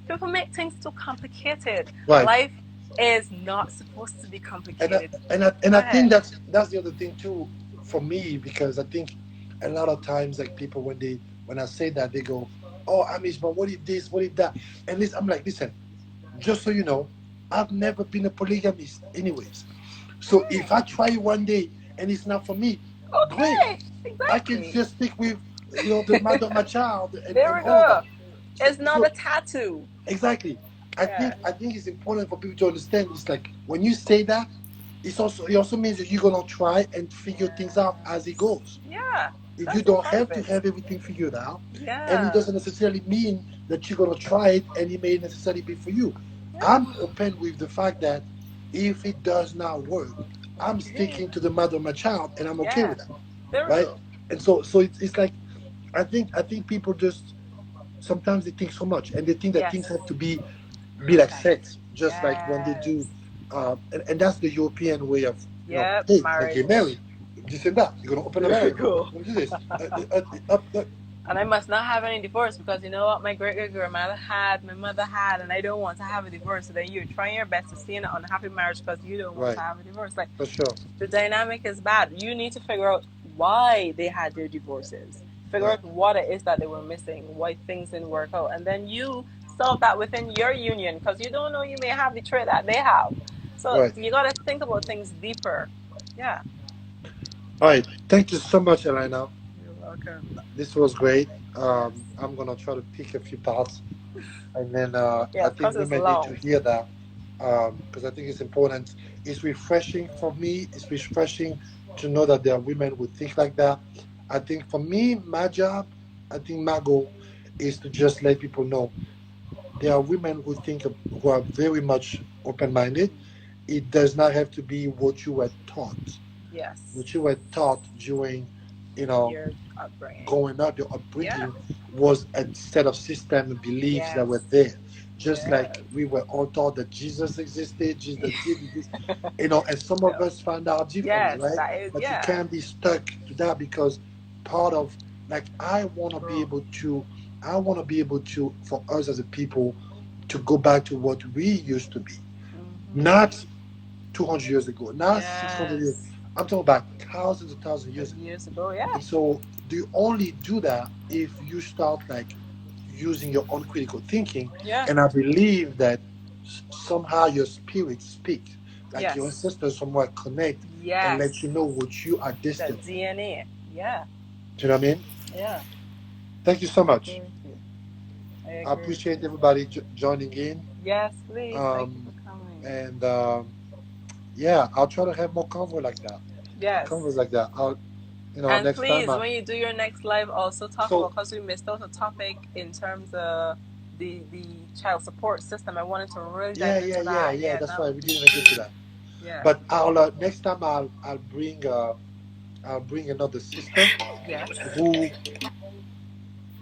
people make things too complicated. Life is not supposed to be complicated. And I think that's the other thing too for me, because I think a lot of times, like, people when I say that, they go, oh, Hamish, but what if this, what if that? And I'm like, listen, just so you know, I've never been a polygamist anyways. So if I try one day and it's not for me, great. Exactly. I can just stick with, the mother of my child. There we go. It's not a tattoo. Exactly. I think it's important for people to understand. It's like, when you say that, it also means that you're gonna try and figure things out as it goes. Yeah. If you don't have to have everything figured out, and it doesn't necessarily mean that you're gonna try it and it may necessarily be for you. I'm open with the fact that if it does not work, I'm sticking to the mother of my child, and I'm okay with that, right? And so it's like, I think people just sometimes they think so much, and they think that things have to be like sex, just like when they do, and that's the European way of hey, get married, this and that. You're gonna open a marriage. Cool. Do this. And I must not have any divorce, because you know what my great-great-grandmother had, my mother had, and I don't want to have a divorce. So then you're trying your best to stay in an unhappy marriage because you don't want to have a divorce. Like, for sure, the dynamic is bad. You need to figure out why they had their divorces. Figure out what it is that they were missing, why things didn't work out, and then you solve that within your union, because you don't know, you may have the trait that they have. So you got to think about things deeper. Yeah. All right. Thank you so much, ALANA. You're welcome. This was great. I'm gonna try to pick a few parts, and then I think we may need to hear that because I think it's important. It's refreshing for me. It's refreshing to know that there are women who think like that. I think for me, my job, I think my goal is to just let people know there are women who think who are very much open-minded. It does not have to be what you were taught. Yes. What you were taught during, you know, Your upbringing. growing up, your Yeah. upbringing was a set of system and beliefs that Yes. were there. Just like Yes. we were all taught that Jesus existed, Jesus did this, and some of Yeah. us find out differently, Yes, right? that is, But you yeah. can't be stuck to that because part of like True. I want to be able to, for us as a people, to go back to what we used to be, not 200 years ago, not 600 years. Yes. I'm talking about thousands of years ago. Years ago, yeah. And so you only do that if you start like using your own critical thinking. Yeah. And I believe that somehow your spirit speaks, like your Yes. ancestors somewhere connect and let Yes. you know what you are The destined for. DNA. Yeah. Do you know what I mean? Yeah. Thank you so I agree much. with you. I I agree with appreciate you. everybody joining in. Yes, please. Thank you Um, for coming. and yeah, I'll try to have more convo like that. Yes. Convos like that. And Next time. please, when you do your next live, also talk So about, because we missed out a topic in terms of the child support system. I wanted to really dive into that. yeah. Yeah, That's that why would we be didn't even get to key. that. Yeah. But I'll next time I'll bring another sister Yes. who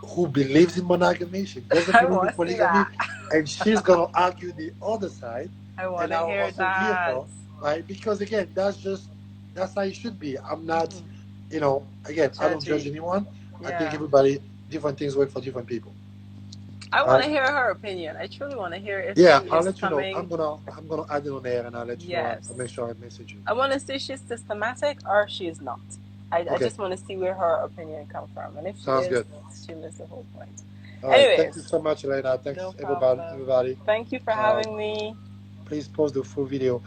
who believes in monogamy. She doesn't I believe in want to see polygamy, that. and she's gonna argue the other side, I want and to I'll hear also hear that. her, right? Because again, that's how it should be. I'm not, Mm-hmm. again, I don't judge Judgy. anyone. I think Yeah. everybody different things work for different people. I All want to right. hear her opinion. I truly want to hear if she Yeah, I'll is let you know. coming. I'm gonna add it on air, and I'll let you know. Yes. I'll make sure I message you. I want to see if she's systematic or she is not. I Okay, just want to see where her opinion comes from. And if she sounds is, good. she missed the whole point. All right. Thank Anyways, you so much, Elena. no Thanks, everybody. problem. Everybody. Thank you for Um, having me. please post the full video.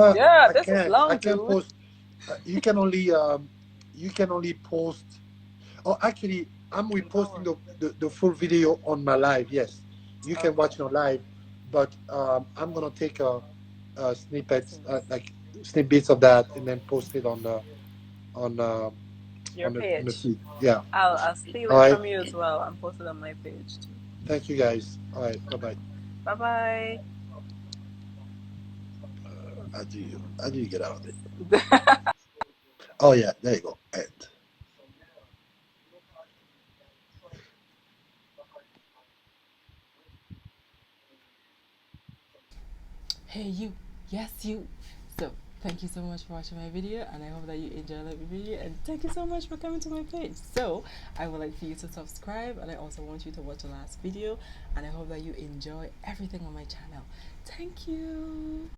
Yeah, I this is can't. I long, can't dude. post. You can only post. Oh, actually, I'm reposting the full video on my live. Yes, you can Okay. watch it on live, but I'm gonna take a snippets, like snippets of that, and then post it on Your on the page. feed. Yeah. I'll steal All it right. from you as well and post it on my page too. Thank you, guys. All right. Bye bye. Bye bye. How do you get out of it? Oh yeah, there you go. End. Hey you, yes you. So thank you so much for watching my video, and I hope that you enjoyed the video, and thank you so much for coming to my page. So I would like for you to subscribe, and I also want you to watch the last video, and I hope that you enjoy everything on my channel. Thank you.